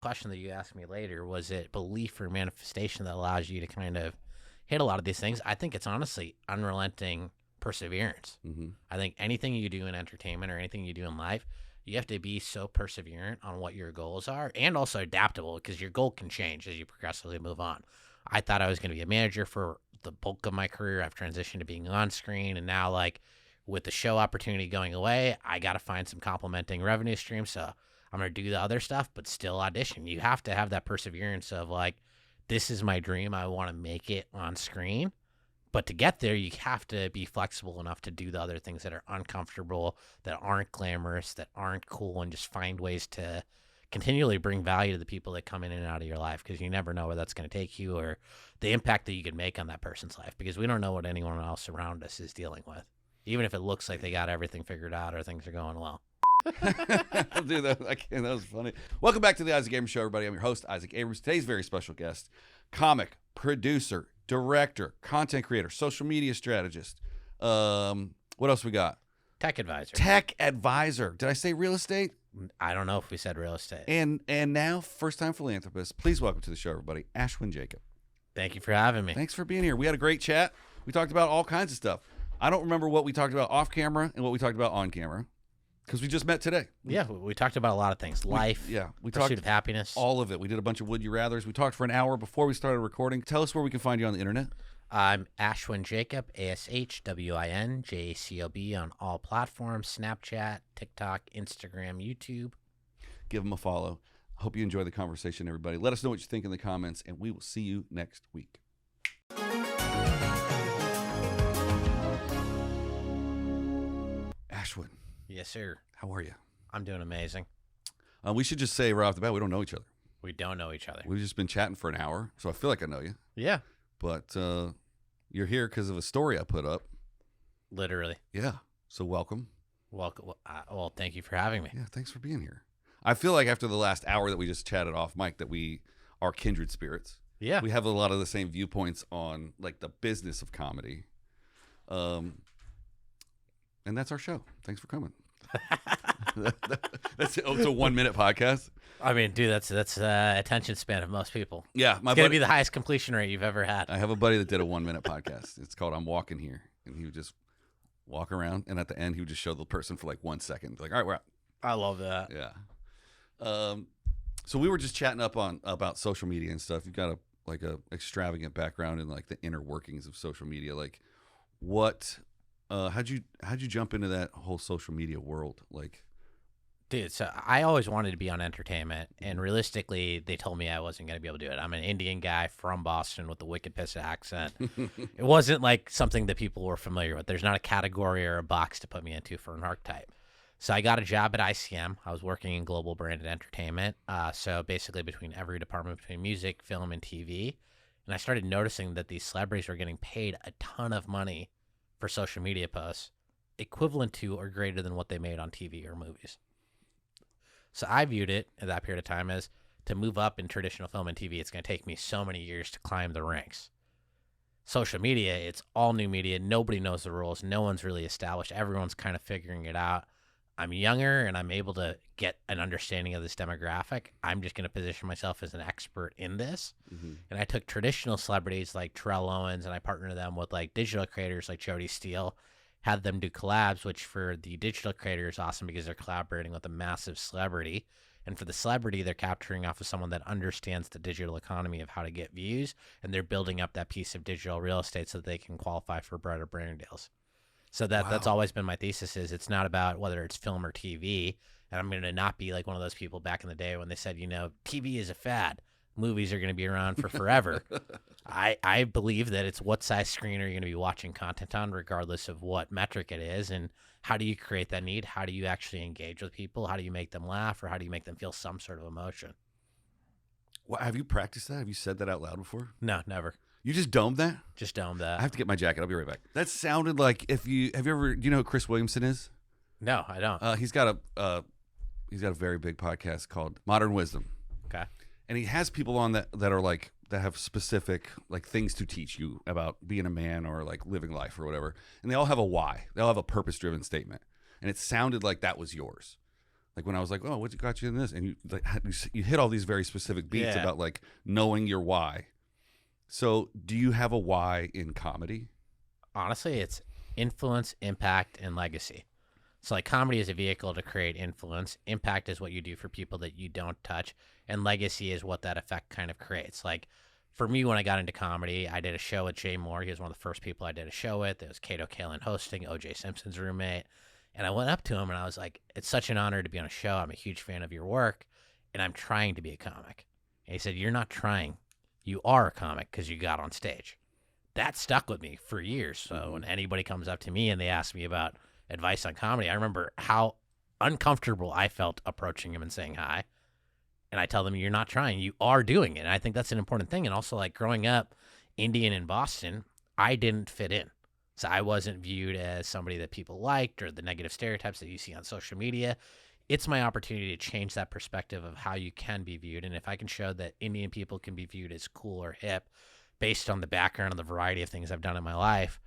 question that you asked me later, was it belief or manifestation that allows you to kind of hit a lot of these things? I think it's honestly unrelenting perseverance. I think anything you do in entertainment or anything you do in life, you have to be so perseverant on what your goals are and also adaptable, because your goal can change as you progressively move on. I thought I was going to be a manager for the bulk of my career. I've transitioned to being on screen, and now, like, with the show opportunity going away, I got to find some complementing revenue streams. So I'm going to do the other stuff, but still audition. You have to have that perseverance of, like, this is my dream. I want to make it on screen. But to get there, you have to be flexible enough to do the other things that are uncomfortable, that aren't glamorous, that aren't cool, and just find ways to continually bring value to the people that come in and out of your life, because you never know where that's going to take you or the impact that you can make on that person's life, because we don't know what anyone else around us is dealing with, even if it looks like they got everything figured out or things are going well. Dude, that was funny. Welcome back to the Isaac Abrams Show, everybody. I'm your host, Isaac Abrams. Today's very special guest, comic, producer, director, content creator, social media strategist. What else we got? Tech advisor. Tech advisor. Did I say real estate? I don't know if we said real estate. And now, first-time philanthropist. Please welcome to the show, everybody, Ashwin Jacob. Thank you for having me. Thanks for being here. We had a great chat. We talked about all kinds of stuff. I don't remember what we talked about off camera and what we talked about on camera, because we just met today. Yeah, we talked about a lot of things. Life, we pursuit talked of happiness. all of it. We did a bunch of Would You Rathers. We talked for an hour before we started recording. Tell us where we can find you on the internet. I'm Ashwin Jacob, ASHWIN JACOB on all platforms, Snapchat, TikTok, Instagram, YouTube. Give them a follow. Hope you enjoy the conversation, everybody. Let us know what you think in the comments, and we will see you next week. Ashwin. Yes, sir. How are you? I'm doing amazing. We should just say right off the bat, we don't know each other. We don't know each other. We've just been chatting for an hour, so I feel like I know you. Yeah. But you're here because of a story I put up. Literally. Yeah. So welcome. Welcome. Well, thank you for having me. Yeah, thanks for being here. I feel like after the last hour that we just chatted off mic that we are kindred spirits. Yeah. We have a lot of the same viewpoints on, like, the business of comedy. And that's our show. Thanks for coming. It's a 1 minute podcast. I mean, dude, that's attention span of most people. Yeah, it's gonna be the highest completion rate you've ever had. I have a buddy that did a 1 minute podcast. It's called I'm Walking Here, and he would just walk around, and at the end he would just show the person for like 1 second, like, all right, we're out. I love that. Yeah. So we were just chatting up about social media and stuff. You've got a extravagant background in, like, the inner workings of social media. Like, what? How'd you jump into that whole social media world? Like, dude, so I always wanted to be on entertainment, and realistically, they told me I wasn't going to be able to do it. I'm an Indian guy from Boston with a wicked piss accent. It wasn't like something that people were familiar with. There's not a category or a box to put me into for an archetype. So I got a job at ICM. I was working in global branded entertainment. So basically between every department, between music, film, and TV. And I started noticing that these celebrities were getting paid a ton of money for social media posts, equivalent to or greater than what they made on TV or movies. So I viewed it at that period of time as, to move up in traditional film and TV, it's going to take me so many years to climb the ranks. Social media, it's all new media. Nobody knows the rules. No one's really established. Everyone's kind of figuring it out. I'm younger and I'm able to get an understanding of this demographic. I'm just going to position myself as an expert in this. Mm-hmm. And I took traditional celebrities like Terrell Owens and I partnered them with, like, digital creators like Jody Steele, had them do collabs, which for the digital creator is awesome because they're collaborating with a massive celebrity. And for the celebrity, they're capturing off of someone that understands the digital economy of how to get views, and they're building up that piece of digital real estate so that they can qualify for broader brand deals. So that's always been my thesis, is it's not about whether it's film or TV. And I'm going to not be like one of those people back in the day when they said, TV is a fad. Movies are going to be around for forever. I believe that it's what size screen are you going to be watching content on, regardless of what metric it is, and how do you create that need? How do you actually engage with people? How do you make them laugh, or how do you make them feel some sort of emotion? Well, have you practiced that? Have you said that out loud before? No, never. You just domed that? Just domed that. I have to get my jacket. I'll be right back. That sounded like do you know who Chris Williamson is? No, I don't. He's got a very big podcast called Modern Wisdom. Okay. And he has people on that are like, that have specific, like, things to teach you about being a man or, like, living life or whatever. And they all have a why. They all have a purpose-driven statement. And it sounded like that was yours. Like when I was like, oh, what got you in this? And you hit all these very specific beats Yeah. about like knowing your why. So do you have a why in comedy? Honestly, it's influence, impact, and legacy. So like comedy is a vehicle to create influence. Impact is what you do for people that you don't touch, and legacy is what that effect kind of creates. Like for me, when I got into comedy, I did a show with Jay Moore. He was one of the first people I did a show with. It was Kato Kalin hosting, O.J. Simpson's roommate. And I went up to him and I was like, it's such an honor to be on a show. I'm a huge fan of your work, and I'm trying to be a comic. And he said, you're not trying. You are a comic because you got on stage. That stuck with me for years. So when anybody comes up to me and they ask me about advice on comedy, I remember how uncomfortable I felt approaching him and saying hi. And I tell them, you're not trying. You are doing it. And I think that's an important thing. And also, like growing up Indian in Boston, I didn't fit in. So I wasn't viewed as somebody that people liked or the negative stereotypes that you see on social media. It's my opportunity to change that perspective of how you can be viewed. And if I can show that Indian people can be viewed as cool or hip based on the background and the variety of things I've done in my life,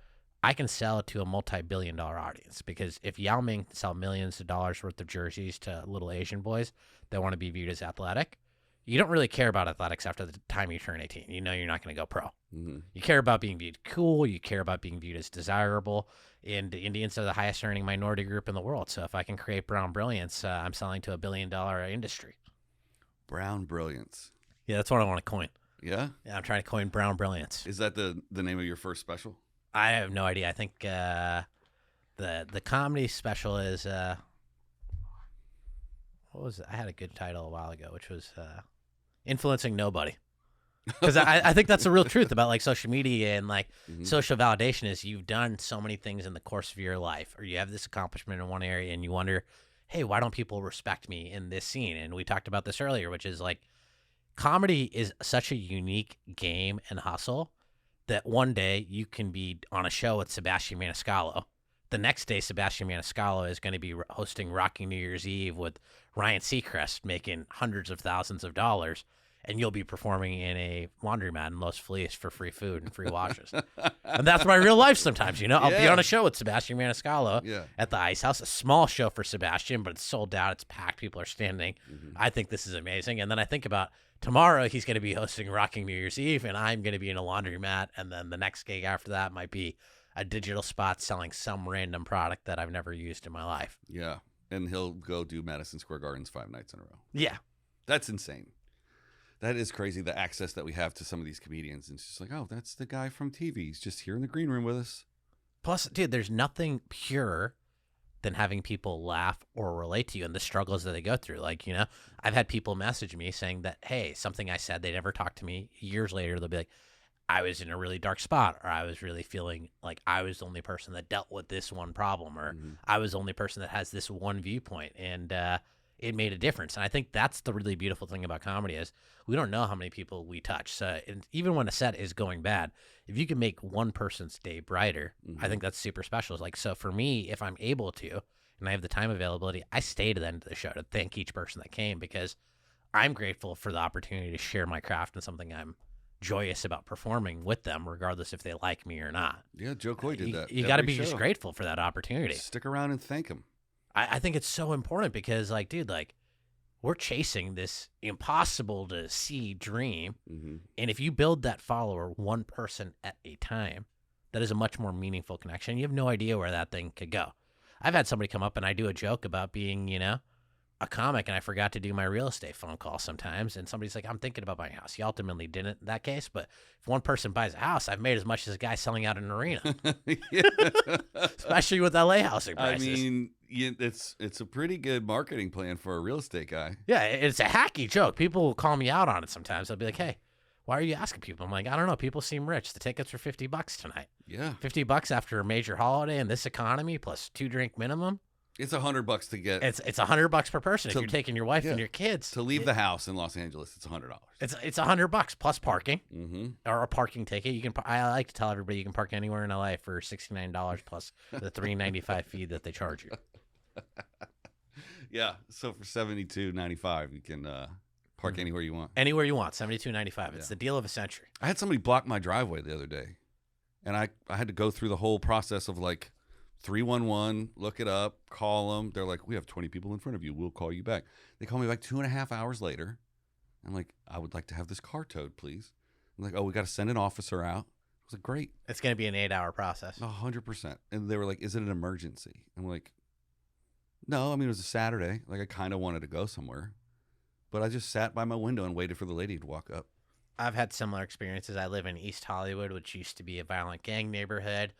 I can sell it to a multi-billion-dollar audience. Because if Yao Ming can sell millions of dollars worth of jerseys to little Asian boys that want to be viewed as athletic, you don't really care about athletics after the time you turn 18. You know you're not going to go pro. You care about being viewed cool. You care about being viewed as desirable. And the Indians are the highest earning minority group in the world. So if I can create Brown Brilliance, I'm selling to $1 billion industry. Brown Brilliance. Yeah, that's what I want to coin. Yeah? Yeah, I'm trying to coin Brown Brilliance. Is that the name of your first special? I have no idea. I think the comedy special is what was it? I had a good title a while ago, which was Influencing Nobody. Because I think that's the real truth about like social media and like social validation is you've done so many things in the course of your life, or you have this accomplishment in one area and you wonder, hey, why don't people respect me in this scene? And we talked about this earlier, which is like comedy is such a unique game and hustle that one day you can be on a show with Sebastian Maniscalco. The next day, Sebastian Maniscalco is going to be hosting Rocking New Year's Eve with Ryan Seacrest, making hundreds of thousands of dollars. And you'll be performing in a laundromat in Los Feliz for free food and free washes. And that's my real life sometimes, you know? I'll be on a show with Sebastian Maniscalco at the Ice House, a small show for Sebastian, but it's sold out. It's packed. People are standing. I think this is amazing. And then I think about tomorrow he's going to be hosting Rocking New Year's Eve, and I'm going to be in a laundromat. And then the next gig after that might be a digital spot selling some random product that I've never used in my life. Yeah. And he'll go do Madison Square Gardens 5 nights in a row. Yeah. That's insane. That is crazy, the access that we have to some of these comedians. And it's just like, oh, that's the guy from TV. He's just here in the green room with us. Plus, dude, there's nothing pure than having people laugh or relate to you and the struggles that they go through. Like, you know, I've had people message me saying that, hey, something I said, they never talked to me. Years later, they'll be like, I was in a really dark spot, or I was really feeling like I was the only person that dealt with this one problem, or I was the only person that has this one viewpoint. And, it made a difference. And I think that's the really beautiful thing about comedy is we don't know how many people we touch. So even when a set is going bad, if you can make one person's day brighter, I think that's super special. It's like, so for me, if I'm able to, and I have the time availability, I stay to the end of the show to thank each person that came, because I'm grateful for the opportunity to share my craft and something I'm joyous about performing with them, regardless if they like me or not. Yeah, Joe Coy did that. You got to be just grateful for that opportunity. Stick around and thank him. I think it's so important because, like, dude, like, we're chasing this impossible to see dream. And if you build that follower one person at a time, that is a much more meaningful connection. You have no idea where that thing could go. I've had somebody come up and I do a joke about being, you know, a comic, and I forgot to do my real estate phone call sometimes. And somebody's like, I'm thinking about buying a house. You ultimately didn't in that case. But if one person buys a house, I've made as much as a guy selling out an arena, especially with LA housing prices. I mean, it's a pretty good marketing plan for a real estate guy. Yeah, it's a hacky joke. People will call me out on it sometimes. They'll be like, hey, why are you asking people? I'm like, I don't know. People seem rich. The tickets are $50 tonight. Yeah. $50 after a major holiday in this economy plus 2-drink minimum. It's $100 to get. It's $100 per person if you're taking your wife and your kids to leave the house in Los Angeles. It's $100. It's $100 plus parking or a parking ticket. You can. I like to tell everybody you can park anywhere in LA for $69 plus the $3.95 fee that they charge you. Yeah, so for $72.95 you can park anywhere you want. Anywhere you want, $72.95. It's the deal of a century. I had somebody block my driveway the other day, and I had to go through the whole process of like 311, look it up, call them. They're like, we have 20 people in front of you. We'll call you back. They call me back 2.5 hours later. I'm like, I would like to have this car towed, please. I'm like, oh, we got to send an officer out. I was like, great. It's going to be an 8-hour process. 100%. And they were like, is it an emergency? I'm like, no, I mean, it was a Saturday. Like, I kind of wanted to go somewhere. But I just sat by my window and waited for the lady to walk up. I've had similar experiences. I live in East Hollywood, which used to be a violent gang neighborhood.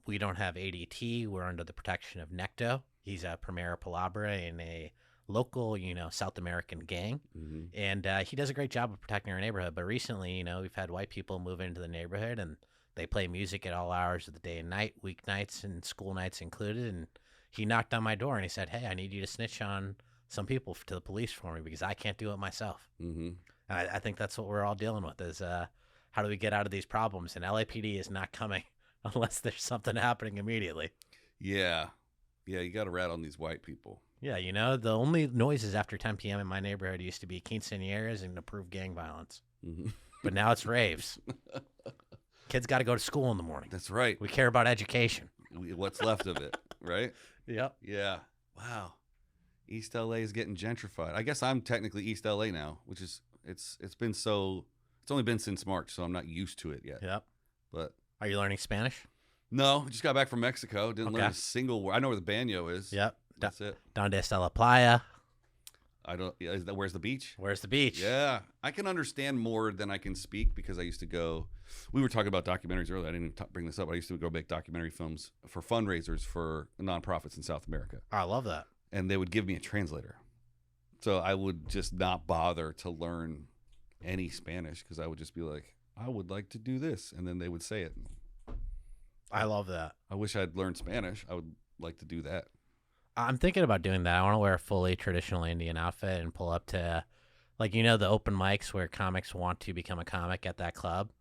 We don't have ADT. We're under the protection of Necto. He's a Primera Palabra in a local, South American gang. Mm-hmm. And he does a great job of protecting our neighborhood. But recently, we've had white people move into the neighborhood, and they play music at all hours of the day and night, weeknights and school nights included. And he knocked on my door and he said, hey, I need you to snitch on some people to the police for me because I can't do it myself. Mm-hmm. And I think that's what we're all dealing with is how do we get out of these problems? And LAPD is not coming unless there's something happening immediately. Yeah. Yeah, you got to rat on these white people. Yeah, the only noises after 10 p.m. in my neighborhood used to be quinceañeras and approved gang violence. Mm-hmm. But now it's raves. Kids got to go to school in the morning. That's right. We care about education. What's left of it, right? Yep. Yeah. Wow. East LA is getting gentrified. I guess I'm technically East LA now, which is it's only been since March, so I'm not used to it yet. Yep. But are you learning Spanish? No, just got back from Mexico. Didn't Okay. learn a single word. I know where the baño is. Yep. That's it. Donde está la playa? I don't. Where's the beach? Where's the beach? Yeah, I can understand more than I can speak because I used to go. We were talking about documentaries earlier. I didn't even bring this up. I used to go make documentary films for fundraisers for nonprofits in South America. Oh, I love that. And they would give me a translator, so I would just not bother to learn any Spanish because I would just be like, I would like to do this, and then they would say it. I love that. I wish I'd learned Spanish. I would like to do that. I'm thinking about doing that. I want to wear a fully traditional Indian outfit and pull up to, the open mics where comics want to become a comic at that club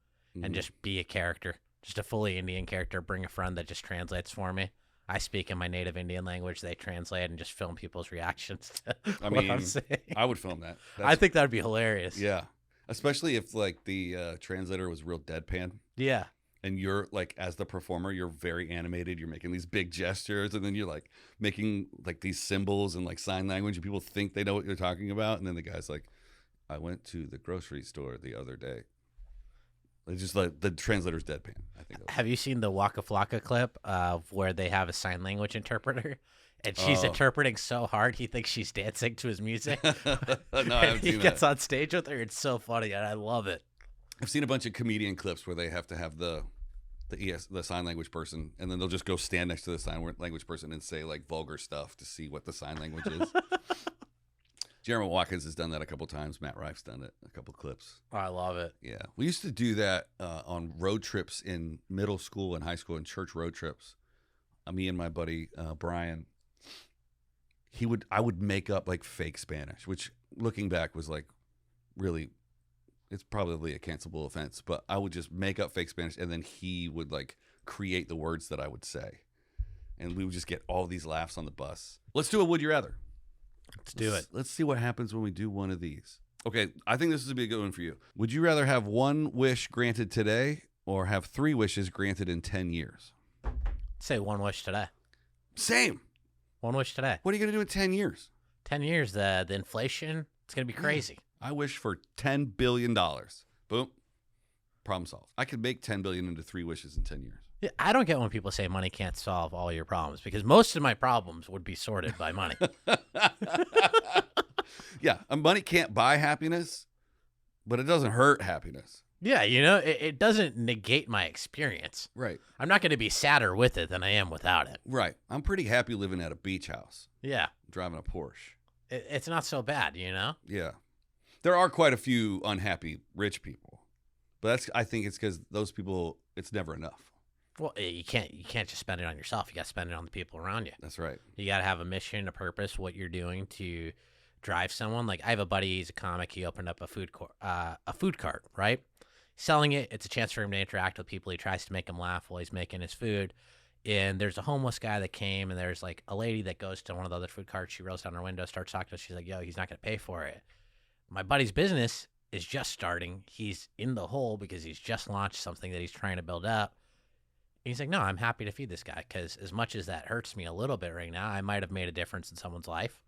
and just be a character, just a fully Indian character. Bring a friend that just translates for me. I speak in my native Indian language. They translate and just film people's reactions to what I'm saying. I would film that. I think that would be hilarious. Yeah. Especially if, the translator was real deadpan. Yeah. And you're, as the performer, you're very animated. You're making these big gestures. And then you're, making, these symbols and, sign language. And people think they know what you're talking about. And then the guy's like, I went to the grocery store the other day. It's just the translator's deadpan, I think. Have you seen the Waka Flocka clip of where they have a sign language interpreter? And she's interpreting so hard, he thinks she's dancing to his music. No, I haven't seen He gets on stage with her. It's so funny, and I love it. I've seen a bunch of comedian clips where they have to have the sign language person, and then they'll just go stand next to the sign language person and say vulgar stuff to see what the sign language is. Jeremy Watkins has done that a couple times. Matt Rife's done it a couple clips. Oh, I love it. Yeah, we used to do that on road trips in middle school and high school and church road trips. Me and my buddy Brian, I would make up fake Spanish, which looking back was really. It's probably a cancelable offense, but I would just make up fake Spanish, and then he would create the words that I would say, and we would just get all these laughs on the bus. Let's do a Would You Rather. Let's do it. Let's see what happens when we do one of these. Okay, I think this would be a good one for you. Would you rather have one wish granted today or have 3 wishes granted in 10 years? Say one wish today. Same. One wish today. What are you going to do in 10 years? 10 years, the inflation, it's going to be crazy. I wish for $10 billion. Boom. Problem solved. I could make $10 billion into 3 wishes in 10 years. Yeah, I don't get when people say money can't solve all your problems because most of my problems would be sorted by money. Yeah, money can't buy happiness, but it doesn't hurt happiness. Yeah, it doesn't negate my experience. Right. I'm not going to be sadder with it than I am without it. Right. I'm pretty happy living at a beach house. Yeah. Driving a Porsche. It's not so bad, Yeah. There are quite a few unhappy rich people, but I think it's because those people, it's never enough. Well, you can't just spend it on yourself. You got to spend it on the people around you. That's right. You got to have a mission, a purpose, what you're doing to drive someone. I have a buddy, he's a comic. He opened up a food cart, right? Selling it. It's a chance for him to interact with people. He tries to make them laugh while he's making his food. And there's a homeless guy that came, and there's a lady that goes to one of the other food carts. She rolls down her window, starts talking to us. She's like, yo, he's not going to pay for it. My buddy's business is just starting. He's in the hole because he's just launched something that he's trying to build up. He's like, no, I'm happy to feed this guy because as much as that hurts me a little bit right now, I might have made a difference in someone's life.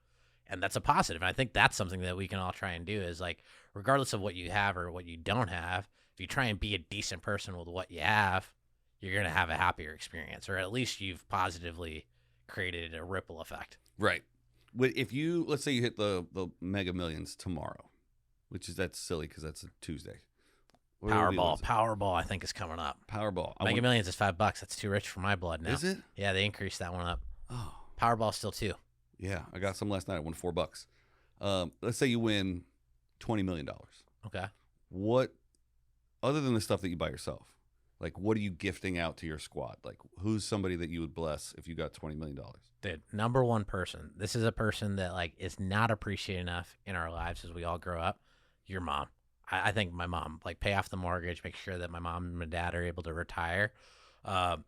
And that's a positive. And I think that's something that we can all try and do is like, regardless of what you have or what you don't have, if you try and be a decent person with what you have, you're going to have a happier experience, or at least you've positively created a ripple effect. Right. If you, let's say you hit the Mega Millions tomorrow, that's silly because that's a Tuesday. Powerball, I think is coming up. Powerball. Mega Millions is $5. That's too rich for my blood now. Is it? Yeah, they increased that one up. Oh. Powerball still $2. Yeah, I got some last night. I won $4. Let's say you win $20 million. Okay. What, other than the stuff that you buy yourself, like what are you gifting out to your squad? Like who's somebody that you would bless if you got $20 million? Dude, number one person. This is a person that like is not appreciated enough in our lives as we all grow up. Your mom. I think my mom, like pay off the mortgage, make sure that my mom and my dad are able to retire,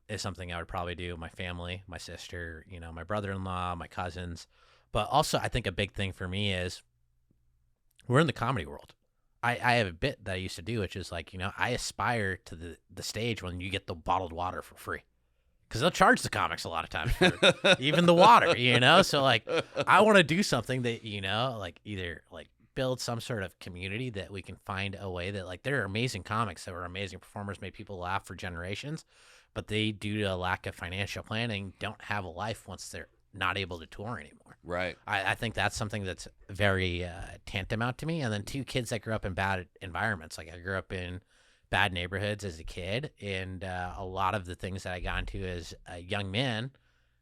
is something I would probably do. My family, my sister, my brother-in-law, my cousins. But also I think a big thing for me is we're in the comedy world. I have a bit that I used to do, which is like, I aspire to the stage when you get the bottled water for free. Because they'll charge the comics a lot of times for even the water, So like, I want to do something that, like either like build some sort of community that we can find a way that like there are amazing comics that were amazing performers, made people laugh for generations, but they, due to a lack of financial planning, don't have a life once they're not able to tour anymore. Right. I think that's something that's very tantamount to me. And then 2 kids that grew up in bad environments. Like I grew up in bad neighborhoods as a kid, and a lot of the things that I got into as a young man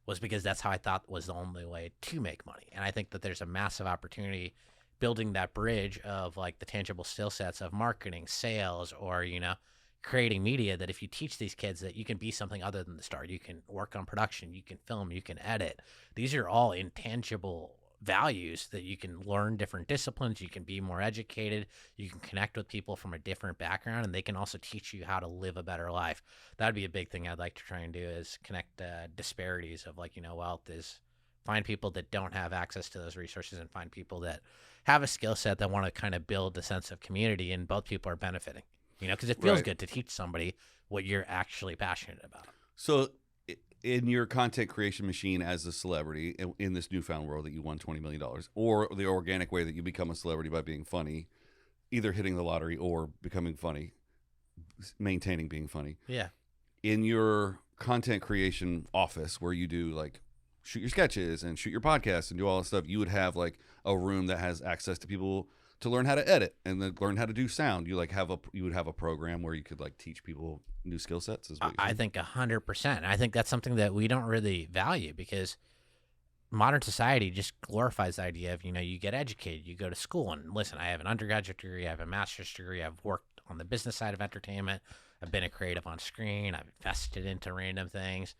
was because that's how I thought was the only way to make money. And I think that there's a massive opportunity building that bridge of like the tangible skill sets of marketing, sales, or, creating media, that if you teach these kids that you can be something other than the star, you can work on production, you can film, you can edit. These are all intangible values that you can learn different disciplines, you can be more educated, you can connect with people from a different background, and they can also teach you how to live a better life. That'd be a big thing I'd like to try and do, is connect disparities of like, wealth is find people that don't have access to those resources and find people that have a skill set that want to kind of build a sense of community, and both people are benefiting, because it feels good to teach somebody what you're actually passionate about. So in your content creation machine as a celebrity in this newfound world that you won $20 million, or the organic way that you become a celebrity by being funny, either hitting the lottery or becoming funny, maintaining being funny. Yeah. In your content creation office where you do like shoot your sketches and shoot your podcasts and do all that stuff, you would have like a room that has access to people to learn how to edit and then learn how to do sound. You would have a program where you could like teach people new skill sets. I think 100%. I think that's something that we don't really value, because modern society just glorifies the idea of, you get educated, you go to school, and listen, I have an undergraduate degree, I have a master's degree, I've worked on the business side of entertainment, I've been a creative on screen, I've invested into random things.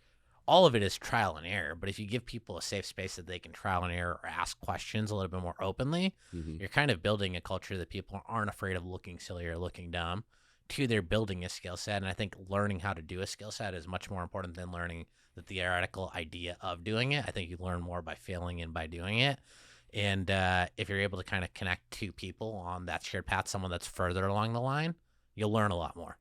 All of it is trial and error, but if you give people a safe space that they can trial and error or ask questions a little bit more openly, you're kind of building a culture that people aren't afraid of looking silly or looking dumb. 2, they're building a skill set, and I think learning how to do a skill set is much more important than learning the theoretical idea of doing it. I think you learn more by failing and by doing it. And if you're able to kind of connect 2 people on that shared path, someone that's further along the line, you'll learn a lot more.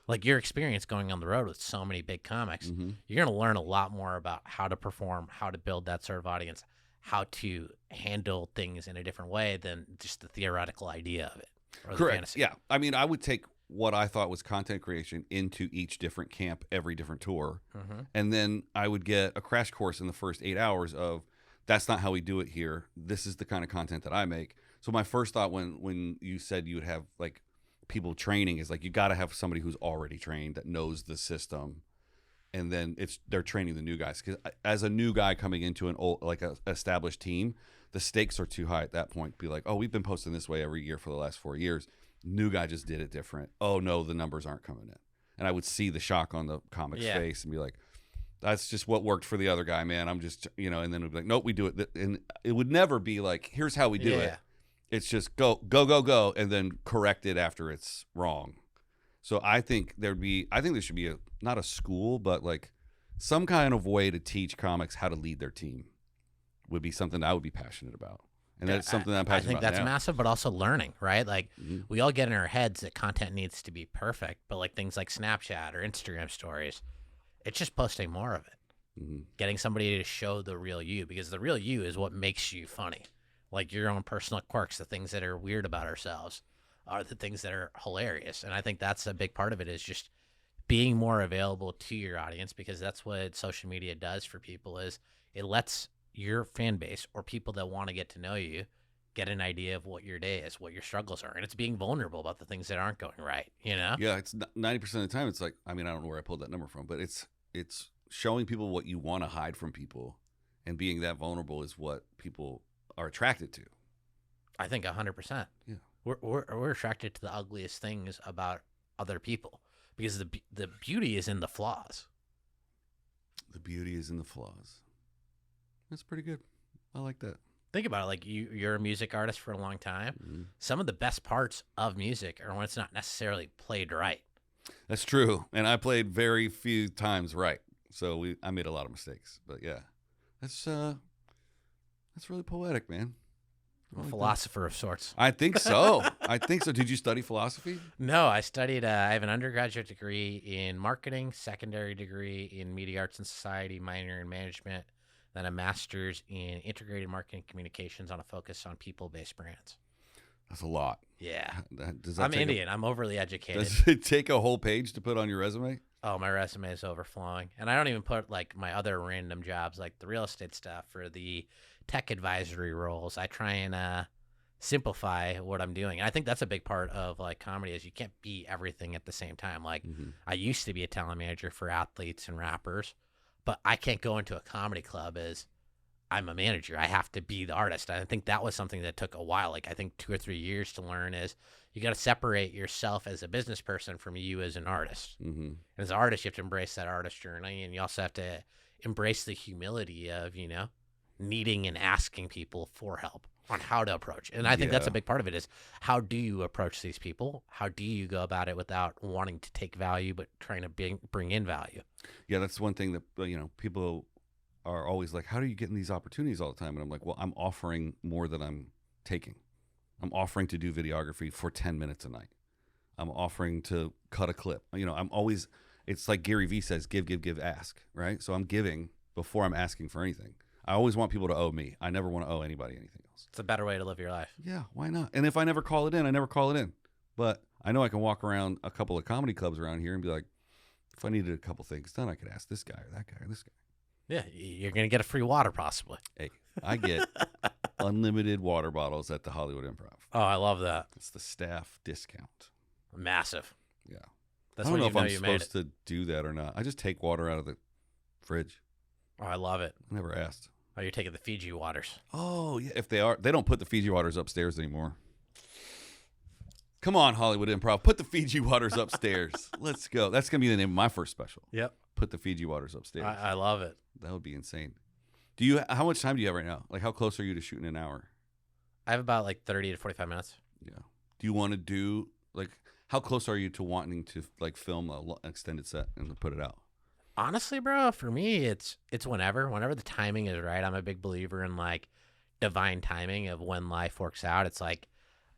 Like your experience going on the road with so many big comics, you're going to learn a lot more about how to perform, how to build that sort of audience, how to handle things in a different way than just the theoretical idea of it. Or Correct. Fantasy. Yeah. I mean, I would take what I thought was content creation into each different camp, every different tour. And then I would get a crash course in the first 8 hours of, that's not how we do it here. This is the kind of content that I make. So my first thought when you said you would have like people training is like, you got to have somebody who's already trained that knows the system, and then they're training the new guys, because as a new guy coming into an old like a established team, the stakes are too high at that point. Be like, oh, we've been posting this way every year for the last 4 years. New guy just did it different. Oh no, the numbers aren't coming in. And I would see the shock on the comic's face and be like, that's just what worked for the other guy, man. I'm just, and then it'd be like, nope, we do it. And it would never be like, here's how we do it. It's just go, and then correct it after it's wrong. So I think there should be not a school, but like some kind of way to teach comics how to lead their team would be something I would be passionate about. And that's something that I'm passionate about. I think that's massive, but also learning, right? Like we all get in our heads that content needs to be perfect, but like things like Snapchat or Instagram stories, It's just posting more of it, Mm-hmm. getting somebody to show the real you, because the real you is what makes you funny. Like your own personal quirks, the things that are weird about ourselves are the things that are hilarious. And I think that's a big part of it, is just being more available to your audience, because that's what social media does for people, is it lets your fan base or people that want to get to know you get an idea of what your day is, what your struggles are. And it's being vulnerable about the things that aren't going right, you know? Yeah, it's 90% of the time. It's like, I mean, I don't know where I pulled that number from, but it's showing people what you want to hide from people, and being that vulnerable is what people are attracted to. I think 100%. Yeah. We're attracted to the ugliest things about other people, because the beauty is in the flaws. The beauty is in the flaws. That's pretty good. I like that. Think about it. Like you're a music artist for a long time. Mm-hmm. Some of the best parts of music are when it's not necessarily played right. That's true, and I played very few times right, so I made a lot of mistakes. But yeah, that's really poetic, man. A philosopher of sorts. I think so. I think so. Did you study philosophy? No, I studied. I have an undergraduate degree in marketing, secondary degree in media arts and society, minor in management, then a master's in integrated marketing communications on a focus on people-based brands. That's a lot. Yeah. Does that I'm Indian. I'm overly educated. Does it take a whole page to put on your resume? Oh, my resume is overflowing. And I don't even put like my other random jobs, like the real estate stuff or the tech advisory roles. I try and simplify what I'm doing. And I think that's a big part of like comedy, is you can't be everything at the same time. Like I used to be a talent manager for athletes and rappers, but I can't go into a comedy club as I'm a manager. I have to be the artist. I think that was something that took a while. Like I think 2 or 3 years to learn, is you got to separate yourself as a business person from you as an artist. Mm-hmm. And as an artist, you have to embrace that artist journey, and you also have to embrace the humility of, needing and asking people for help on how to approach. And I think that's a big part of it, is how do you approach these people? How do you go about it without wanting to take value, but trying to bring in value? Yeah, that's one thing that, people are always like, how do you get in these opportunities all the time? And I'm like, well, I'm offering more than I'm taking. I'm offering to do videography for 10 minutes a night. I'm offering to cut a clip. I'm always, it's like Gary Vee says, give, ask, right? So I'm giving before I'm asking for anything. I always want people to owe me. I never want to owe anybody anything else. It's a better way to live your life. Yeah, why not? And if I never call it in, I never call it in. But I know I can walk around a couple of comedy clubs around here and be like, if I needed a couple things done, I could ask this guy or that guy or this guy. Yeah, you're going to get a free water possibly. Hey, I get unlimited water bottles at the Hollywood Improv. Oh, I love that. It's the staff discount. Massive. Yeah. That's I don't know when if you know I'm you made supposed to do that or not. I just take water out of the fridge. Oh, I love it. I never asked. Oh, you're taking the Fiji waters. Oh, yeah. If they don't put the Fiji waters upstairs anymore. Come on, Hollywood Improv. Put the Fiji waters upstairs. Let's go. That's going to be the name of my first special. Yep. Put the Fiji waters upstairs. I love it. That would be insane. How much time do you have right now? Like, how close are you to shooting an hour? I have about like 30 to 45 minutes. Yeah. Do you want to do, like, how close are you to wanting to, like, film an extended set and put it out? Honestly, bro, for me, it's whenever the timing is right. I'm a big believer in like divine timing of when life works out. It's like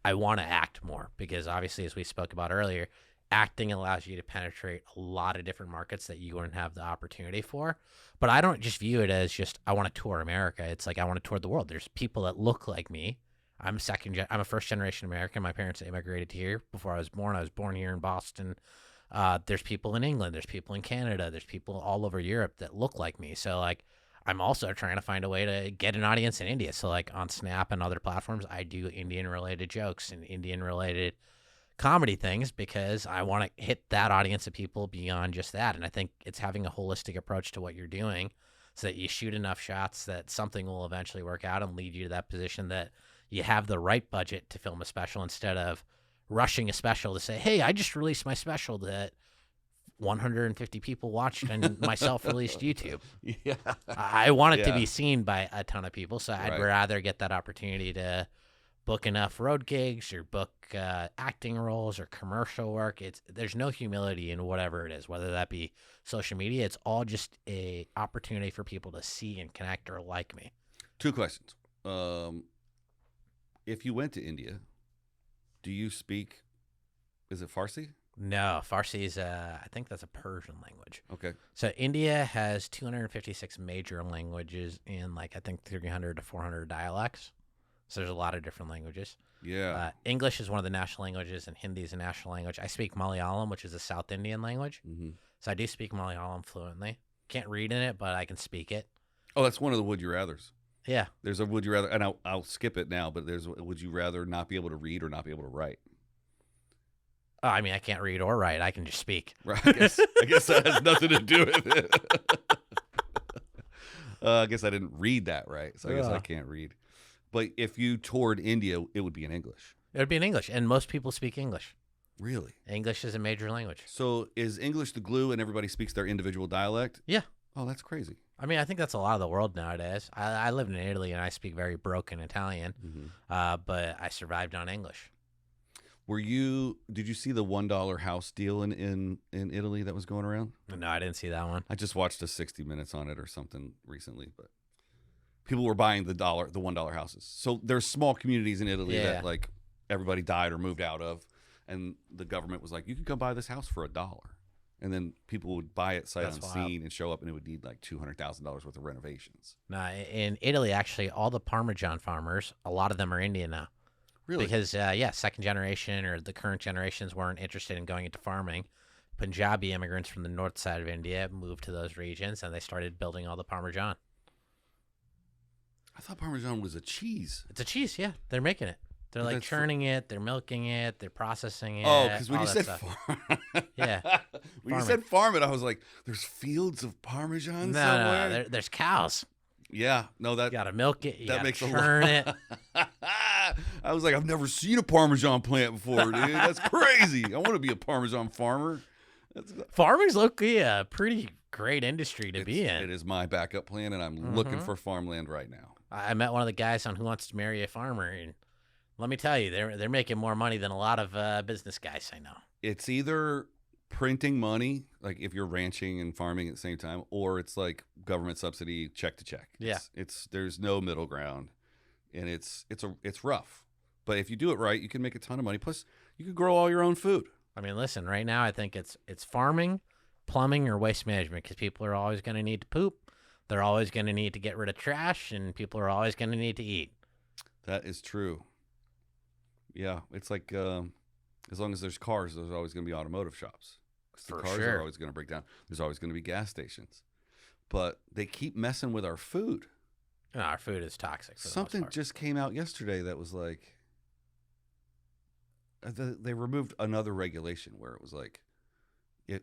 I want to act more, because obviously, as we spoke about earlier, acting allows you to penetrate a lot of different markets that you wouldn't have the opportunity for. But I don't just view it as just I want to tour America. It's like I want to tour the world. There's people that look like me. I'm a first generation American. My parents immigrated here before I was born. I was born here in Boston. There's people in England. There's people in Canada. There's people all over Europe that look like me. So like, I'm also trying to find a way to get an audience in India. So like on Snap and other platforms, I do Indian related jokes and Indian related comedy things, because I want to hit that audience of people beyond just that. And I think it's having a holistic approach to what you're doing, so that you shoot enough shots that something will eventually work out and lead you to that position that you have the right budget to film a special, instead of rushing a special to say, hey, I just released my special that 150 people watched and my self-released YouTube. Yeah. I want it to be seen by a ton of people, so I'd Right. rather get that opportunity to book enough road gigs or book acting roles or commercial work. There's no humility in whatever it is, whether that be social media. It's all just a opportunity for people to see and connect or like me. 2 questions. If you went to India, do you speak, is it Farsi? No, Farsi is I think that's a Persian language. Okay. So India has 256 major languages and like I think 300 to 400 dialects. So there's a lot of different languages. Yeah. English is one of the national languages, and Hindi is a national language. I speak Malayalam, which is a South Indian language. Hmm. So I do speak Malayalam fluently. Can't read in it, but I can speak it. Oh, that's one of the would you rathers. Yeah. There's a would you rather, and I'll skip it now, but there's a would you rather not be able to read or not be able to write? Oh, I mean, I can't read or write. I can just speak. Right. I guess that has nothing to do with it. I guess I didn't read that right, so I guess I can't read. But if you toured India, it would be in English. It would be in English, and most people speak English. Really? English is a major language. So is English the glue and everybody speaks their individual dialect? Yeah. Oh, that's crazy. I mean, I think that's a lot of the world nowadays. I lived in Italy, and I speak very broken Italian, but I survived on English. Did you see the $1 house deal in Italy that was going around? No, I didn't see that one. I just watched a 60 Minutes on it or something recently, but people were buying the $1 houses. So there's small communities in Italy that like everybody died or moved out of, and the government was like, you can come buy this house for $1. And then people would buy it sight unseen and show up, and it would need like $200,000 worth of renovations. Now, in Italy, actually, all the Parmesan farmers, a lot of them are Indian now. Really? Because, second generation or the current generations weren't interested in going into farming. Punjabi immigrants from the north side of India moved to those regions, and they started building all the Parmesan. I thought Parmesan was a cheese. It's a cheese, yeah. They're making it. They're like churning it, they're milking it, they're processing it. Oh, because when you said farm, you said farm it, I was like, "There's fields of Parmesan somewhere." No, there's cows. Yeah, no, that You gotta milk it. You that gotta makes churn it. I was like, I've never seen a Parmesan plant before, dude. That's crazy. I want to be a Parmesan farmer. Farming's locally a pretty great industry to be in. It is my backup plan, and I'm looking for farmland right now. I met one of the guys on Who Wants to Marry a Farmer, and let me tell you, they're making more money than a lot of business guys I know. It's either printing money, like if you're ranching and farming at the same time, or it's like government subsidy check to check. Yeah. It's there's no middle ground, and it's rough. But if you do it right, you can make a ton of money. Plus, you can grow all your own food. I mean, listen, right now I think it's farming, plumbing, or waste management, because people are always going to need to poop. They're always going to need to get rid of trash, and people are always going to need to eat. That is true. Yeah, it's like as long as there's cars, there's always going to be automotive shops. The cars are always going to break down. There's always going to be gas stations. But they keep messing with our food. No, our food is toxic. For Something the most part. just came out yesterday that was like, they removed another regulation where it was like,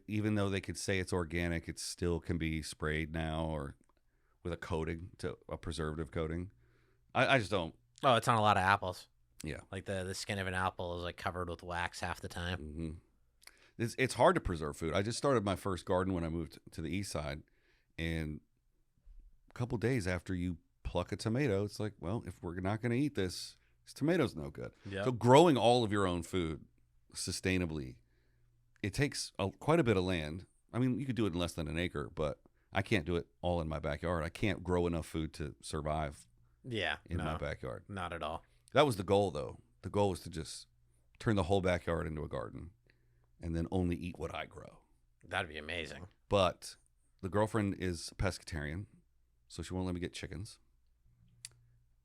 even though they could say it's organic, it still can be sprayed now or with a coating, a preservative coating. I just don't. Oh, it's on a lot of apples. Yeah. Like the skin of an apple is like covered with wax half the time. Mm-hmm. It's hard to preserve food. I just started my first garden when I moved to the east side, and a couple days after you pluck a tomato, it's like, well, if we're not going to eat this tomato's no good. Yep. So growing all of your own food sustainably, it takes quite a bit of land. I mean, you could do it in less than an acre, but I can't do it all in my backyard. I can't grow enough food to survive in my backyard. Not at all. That was the goal, though. The goal was to just turn the whole backyard into a garden and then only eat what I grow. That'd be amazing. But the girlfriend is a pescatarian, so she won't let me get chickens.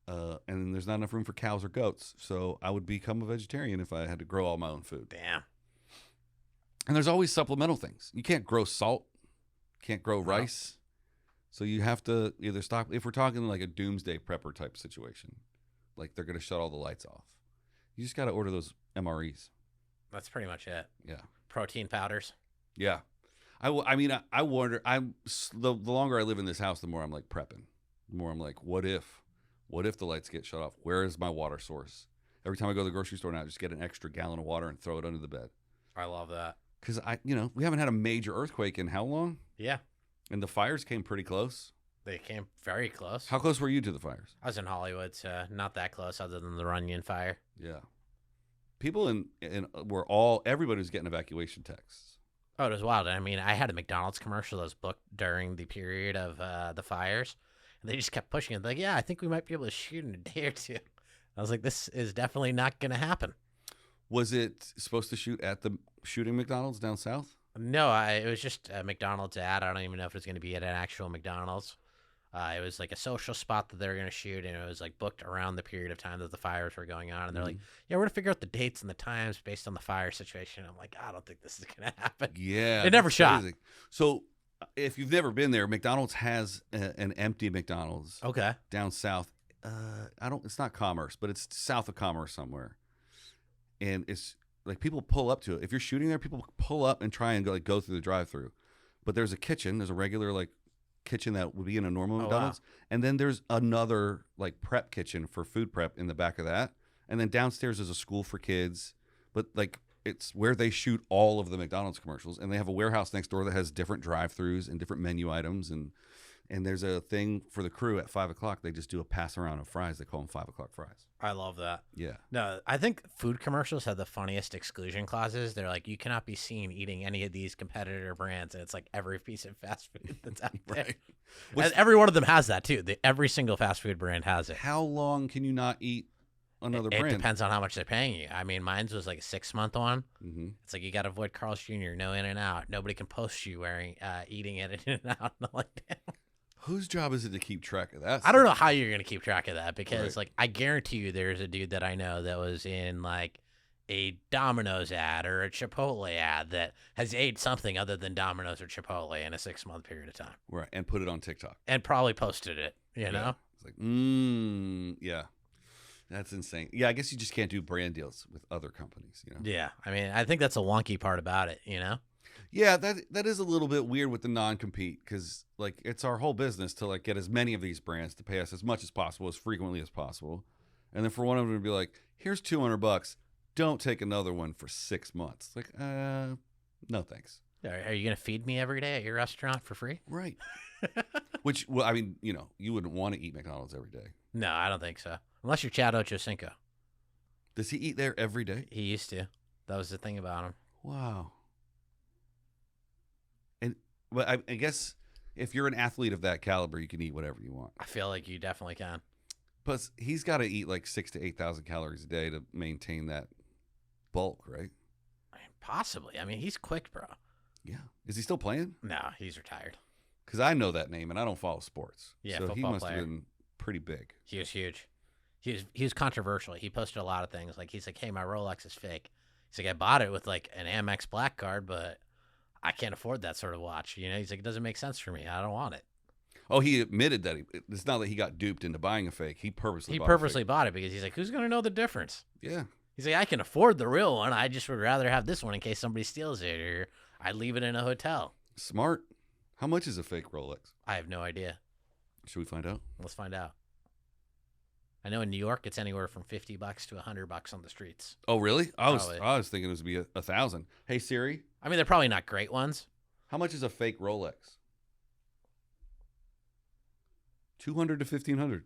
And there's not enough room for cows or goats, so I would become a vegetarian if I had to grow all my own food. Damn. And there's always supplemental things. You can't grow salt, can't grow rice, so you have to either stop. If we're talking like a doomsday prepper type situation, like they're going to shut all the lights off, you just got to order those MREs. That's pretty much it. Yeah. Protein powders. Yeah. I wonder, the longer I live in this house, the more I'm like prepping. The more I'm like, what if the lights get shut off? Where is my water source? Every time I go to the grocery store now, I just get an extra gallon of water and throw it under the bed. I love that. Because we haven't had a major earthquake in how long? Yeah. And the fires came pretty close. They came very close. How close were you to the fires? I was in Hollywood, so not that close other than the Runyon fire. Yeah. People everybody was getting evacuation texts. Oh, it was wild. I mean, I had a McDonald's commercial that was booked during the period of the fires, and they just kept pushing it. Like, yeah, I think we might be able to shoot in a day or two. I was like, this is definitely not going to happen. Was it supposed to shoot at the shooting McDonald's down south? No, it was just a McDonald's ad. I don't even know if it's going to be at an actual McDonald's. It was like a social spot that they were going to shoot, and it was like booked around the period of time that the fires were going on. And they're like, yeah, we're going to figure out the dates and the times based on the fire situation. I'm like, I don't think this is going to happen. Yeah. It never shot. Crazy. So if you've never been there, McDonald's has an empty McDonald's Okay. down south. It's not Commerce, but it's south of Commerce somewhere. And it's like people pull up to it. If you're shooting there, people pull up and try and go through the drive-through. But there's a kitchen. There's a regular like kitchen that would be in a normal McDonald's, and then there's another like prep kitchen for food prep in the back of that, and then downstairs is a school for kids. But like it's where they shoot all of the McDonald's commercials, and they have a warehouse next door that has different drive-throughs and different menu items, and there's a thing for the crew at 5 o'clock. They just do a pass around of fries. They call them 5 o'clock fries. I love that. Yeah. No, I think food commercials have the funniest exclusion clauses. They're like, you cannot be seen eating any of these competitor brands, and it's like every piece of fast food that's out there. Right. And every one of them has that too. Every single fast food brand has it. How long can you not eat another brand? It depends on how much they're paying you. I mean, mine's was like a 6-month one. Mm-hmm. It's like you got to avoid Carl's Jr., no in and out. Nobody can post you wearing eating it in and out. And I'm like, damn. Whose job is it to keep track of that? I don't know how you're going to keep track of that because, Right. like, I guarantee you there's a dude that I know that was in, like, a Domino's ad or a Chipotle ad that has ate something other than Domino's or Chipotle in a 6-month period of time. Right, and put it on TikTok. And probably posted it, you know? It's like, yeah. That's insane. Yeah, I guess you just can't do brand deals with other companies, you know? Yeah. I mean, I think that's a wonky part about it, you know? Yeah, that is a little bit weird with the non-compete because, like, it's our whole business to, like, get as many of these brands to pay us as much as possible, as frequently as possible. And then for one of them to be like, here's $200, don't take another one for 6 months. Like, no thanks. Are you going to feed me every day at your restaurant for free? Right. Which, well, I mean, you know, you wouldn't want to eat McDonald's every day. No, I don't think so. Unless you're Chad Ochocinco. Does he eat there every day? He used to. That was the thing about him. Wow. But I guess if you're an athlete of that caliber, you can eat whatever you want. I feel like you definitely can. Plus, he's got to eat like 6,000 to 8,000 calories a day to maintain that bulk, right? I mean, possibly. I mean, he's quick, bro. Yeah. Is he still playing? No, he's retired. Because I know that name and I don't follow sports. Yeah, so he football must player. have been pretty big. He was huge. He was controversial. He posted a lot of things. Like, he's like, hey, my Rolex is fake. He's like, I bought it with like an Amex Black Card, but I can't afford that sort of watch. You know, he's like, it doesn't make sense for me. I don't want it. Oh, he admitted that it's not that he got duped into buying a fake. He purposely bought it because he's like, who's going to know the difference? Yeah. He's like, I can afford the real one. I just would rather have this one in case somebody steals it or I leave it in a hotel. Smart. How much is a fake Rolex? I have no idea. Should we find out? Let's find out. I know in New York it's anywhere from $50 to $100 on the streets. Oh, really? I was Probably. thinking it was be 1,000. Hey Siri, I mean, they're probably not great ones. how much is a fake Rolex? 200 to 1,500.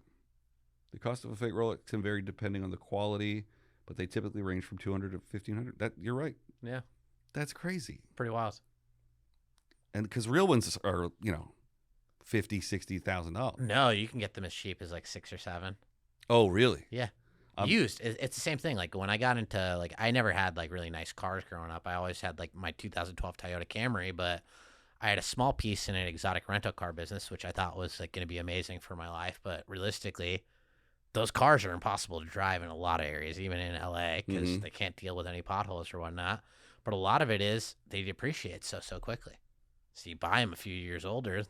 The cost of a fake Rolex can vary depending on the quality, but they typically range from 200 to 1,500. That you're right. Yeah, That's crazy. pretty wild. And because real ones are, you know, $50,000-$60,000. No, you can get them as cheap as like 6 or 7. Oh, really? Yeah. Um, Used. It's the same thing. Like when I got into like, I never had like really nice cars growing up. I always had like my 2012 Toyota Camry, but I had a small piece in an exotic rental car business, which I thought was like going to be amazing for my life. But realistically, those cars are impossible to drive in a lot of areas, even in LA, because they can't deal with any potholes or whatnot. But a lot of it is they depreciate so quickly. So you buy them a few years older,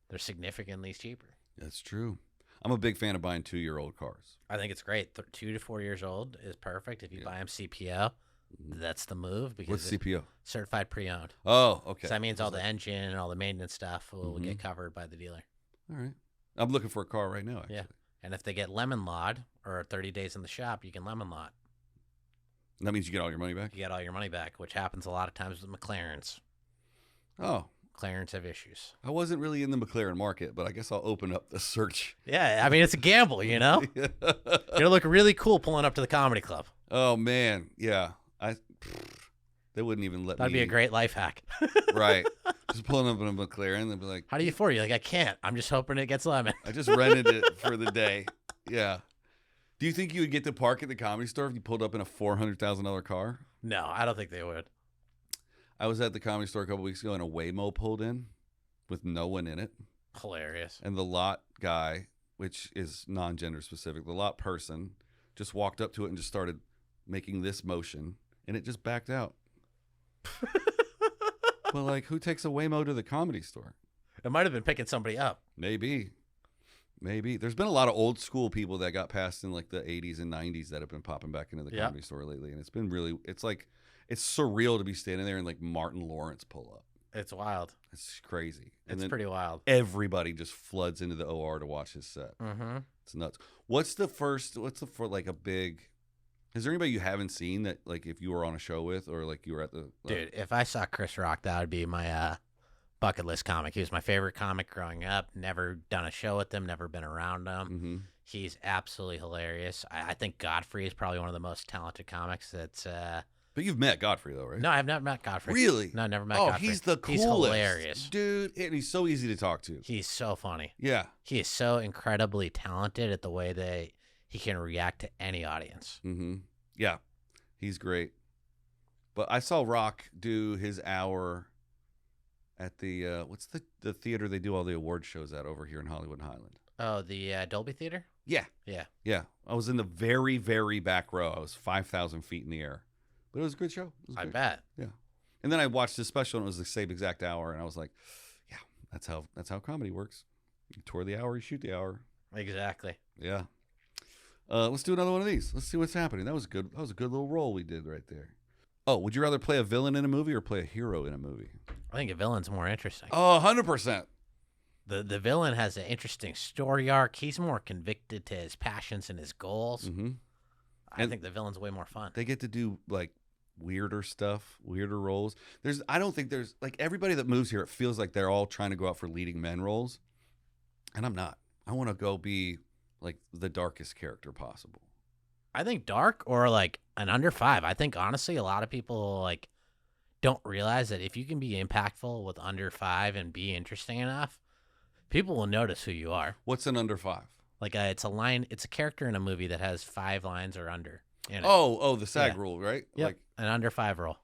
they're significantly cheaper. That's true. I'm a big fan of buying 2-year-old cars. I think it's great. 2 to 4 years old is perfect. If you buy them CPO, that's the move because What's it's CPO? certified pre-owned. Oh, okay. So that means all the engine and all the maintenance stuff will get covered by the dealer. All right. I'm looking for a car right now, actually. Yeah. And if they get lemon lawed or 30 days in the shop, you can lemon law it. And that means you get all your money back? You get all your money back, which happens a lot of times with McLarens. Oh. McLarens have issues. I wasn't really in the McLaren market, but I guess I'll open up the search. Yeah, I mean, it's a gamble, you know? It'll look really cool pulling up to the comedy club. Oh, man. Yeah. They wouldn't even let That'd me. be a great life hack. Right. Just pulling up in a McLaren. They'd be like, How do you afford it? You're like, I can't. I'm just hoping it gets lemon. I just rented it for the day. Yeah. Do you think you would get to park at the comedy store if you pulled up in a $400,000 car? No, I don't think they would. I was at the Comedy Store a couple weeks ago, and a Waymo pulled in with no one in it. Hilarious. And the lot guy, which is non-gender specific, the lot person just walked up to it and just started making this motion, and it just backed out. Well, like, who takes a Waymo to the Comedy Store? It might have been picking somebody up. Maybe. There's been a lot of old school people that got passed in like the 80s and 90s that have been popping back into the Comedy Store lately, and it's been really, it's surreal to be standing there and like Martin Lawrence pull up. It's wild. It's crazy. And It's then pretty wild. everybody just floods into the OR to watch his set. Mm-hmm. It's nuts. Like a big, is there anybody you haven't seen that, like, if you were on a show with, or like you were at the, Dude, if I saw Chris Rock, that would be my bucket list comic. He was my favorite comic growing up. Never done a show with him, never been around him. mm-hmm. He's absolutely hilarious. I think Godfrey is probably one of the most talented comics that's But you've met Godfrey though, right? No, I've never met Godfrey. Really? No, never met Oh, Godfrey. he's the coolest. He's hilarious. Dude, and he's so easy to talk to. He's so funny. Yeah. He is so incredibly talented at the way that he can react to any audience. Mm-hmm. Yeah. He's great. But I saw Rock do his hour at the, what's the theater they do all the award shows at over here in Hollywood and Highland? Oh, the Dolby Theater? Yeah. Yeah. Yeah. I was in the very, very back row. I was 5,000 feet in the air. But it was a good show. It was I great. bet. Yeah. And then I watched this special, and it was the same exact hour, and I was like, yeah, that's how comedy works. You tour the hour, you shoot the hour. Exactly. Yeah. Let's do another one of these. Let's see what's happening. That was good. That was a good little roll we did right there. Oh, would you rather play a villain in a movie or play a hero in a movie? I think a villain's more interesting. Oh, 100%. The villain has an interesting story arc. He's more convicted to his passions and his goals. Mm-hmm. I think the villain's way more fun. They get to do like weirder stuff, weirder roles. I don't think there's like everybody that moves here, it feels like they're all trying to go out for leading men roles. And I'm not. I want to go be like the darkest character possible. I think dark or like an under 5. I think honestly a lot of people like don't realize that if you can be impactful with under 5 and be interesting enough, people will notice who you are. What's an under 5? Like it's a character in a movie that has 5 lines or under in it. Oh, the SAG rule, right? Yep. Like an under 5 role.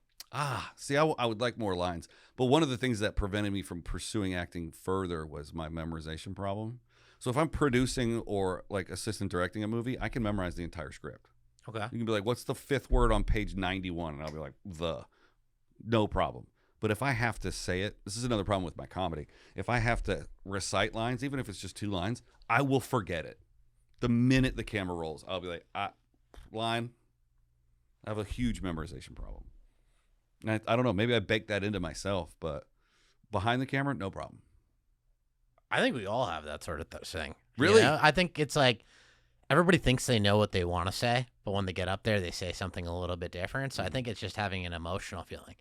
See, I would like more lines. But one of the things that prevented me from pursuing acting further was my memorization problem. So if I'm producing or like assistant directing a movie, I can memorize the entire script. Okay. You can be like, what's the 5th word on page 91? And I'll be like, no problem. But if I have to say it, this is another problem with my comedy. If I have to recite lines, even if it's just 2 lines, I will forget it. The minute the camera rolls, I'll be like, line. I have a huge memorization problem. And I don't know, maybe I baked that into myself, but behind the camera, no problem. I think we all have that sort of thing. Really? You know? I think it's like everybody thinks they know what they want to say, but when they get up there, they say something a little bit different. So I think it's just having an emotional feeling.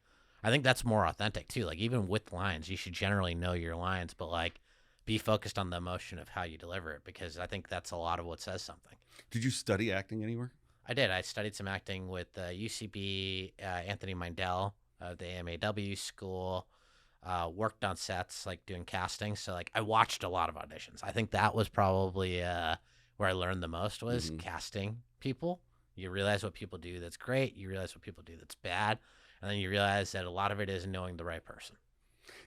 I think that's more authentic too. Like even with lines, you should generally know your lines, but like be focused on the emotion of how you deliver it, because I think that's a lot of what says something. Did you study acting anywhere? I did. I studied some acting with UCB, Anthony Mindell of the AMAW school, worked on sets, like doing casting. So like I watched a lot of auditions. I think that was probably where I learned the most was casting people. You realize what people do that's great. You realize what people do that's bad. And then you realize that a lot of it is knowing the right person.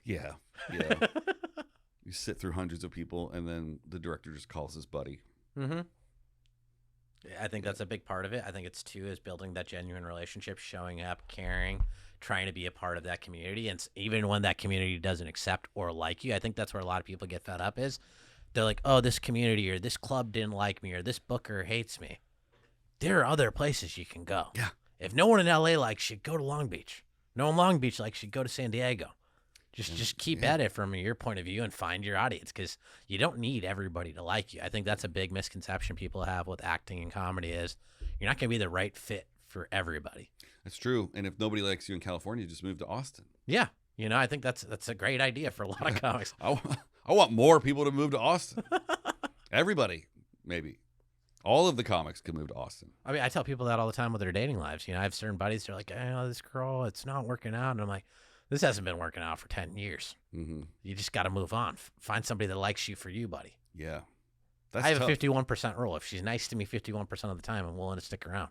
Yeah. You sit through hundreds of people, and then the director just calls his buddy. Mm-hmm. I think that's a big part of it. I think it's too is building that genuine relationship, showing up, caring, trying to be a part of that community. And even when that community doesn't accept or like you, I think that's where a lot of people get fed up is they're like, oh, this community or this club didn't like me or this booker hates me. There are other places you can go. Yeah. If no one in LA likes you, go to Long Beach. No one in Long Beach likes you, go to San Diego. Just keep at it from your point of view and find your audience, because you don't need everybody to like you. I think that's a big misconception people have with acting and comedy is you're not going to be the right fit for everybody. That's true. And if nobody likes you in California, just move to Austin. Yeah. I think that's a great idea for a lot of comics. I want more people to move to Austin. Everybody, maybe. All of the comics can move to Austin. I mean, I tell people that all the time with their dating lives. I have certain buddies that are like, this girl, it's not working out. And I'm like, this hasn't been working out for 10 years. Mm-hmm. You just got to move on. Find somebody that likes you for you, buddy. Yeah. I have a 51% rule. If she's nice to me 51% of the time, I'm willing to stick around.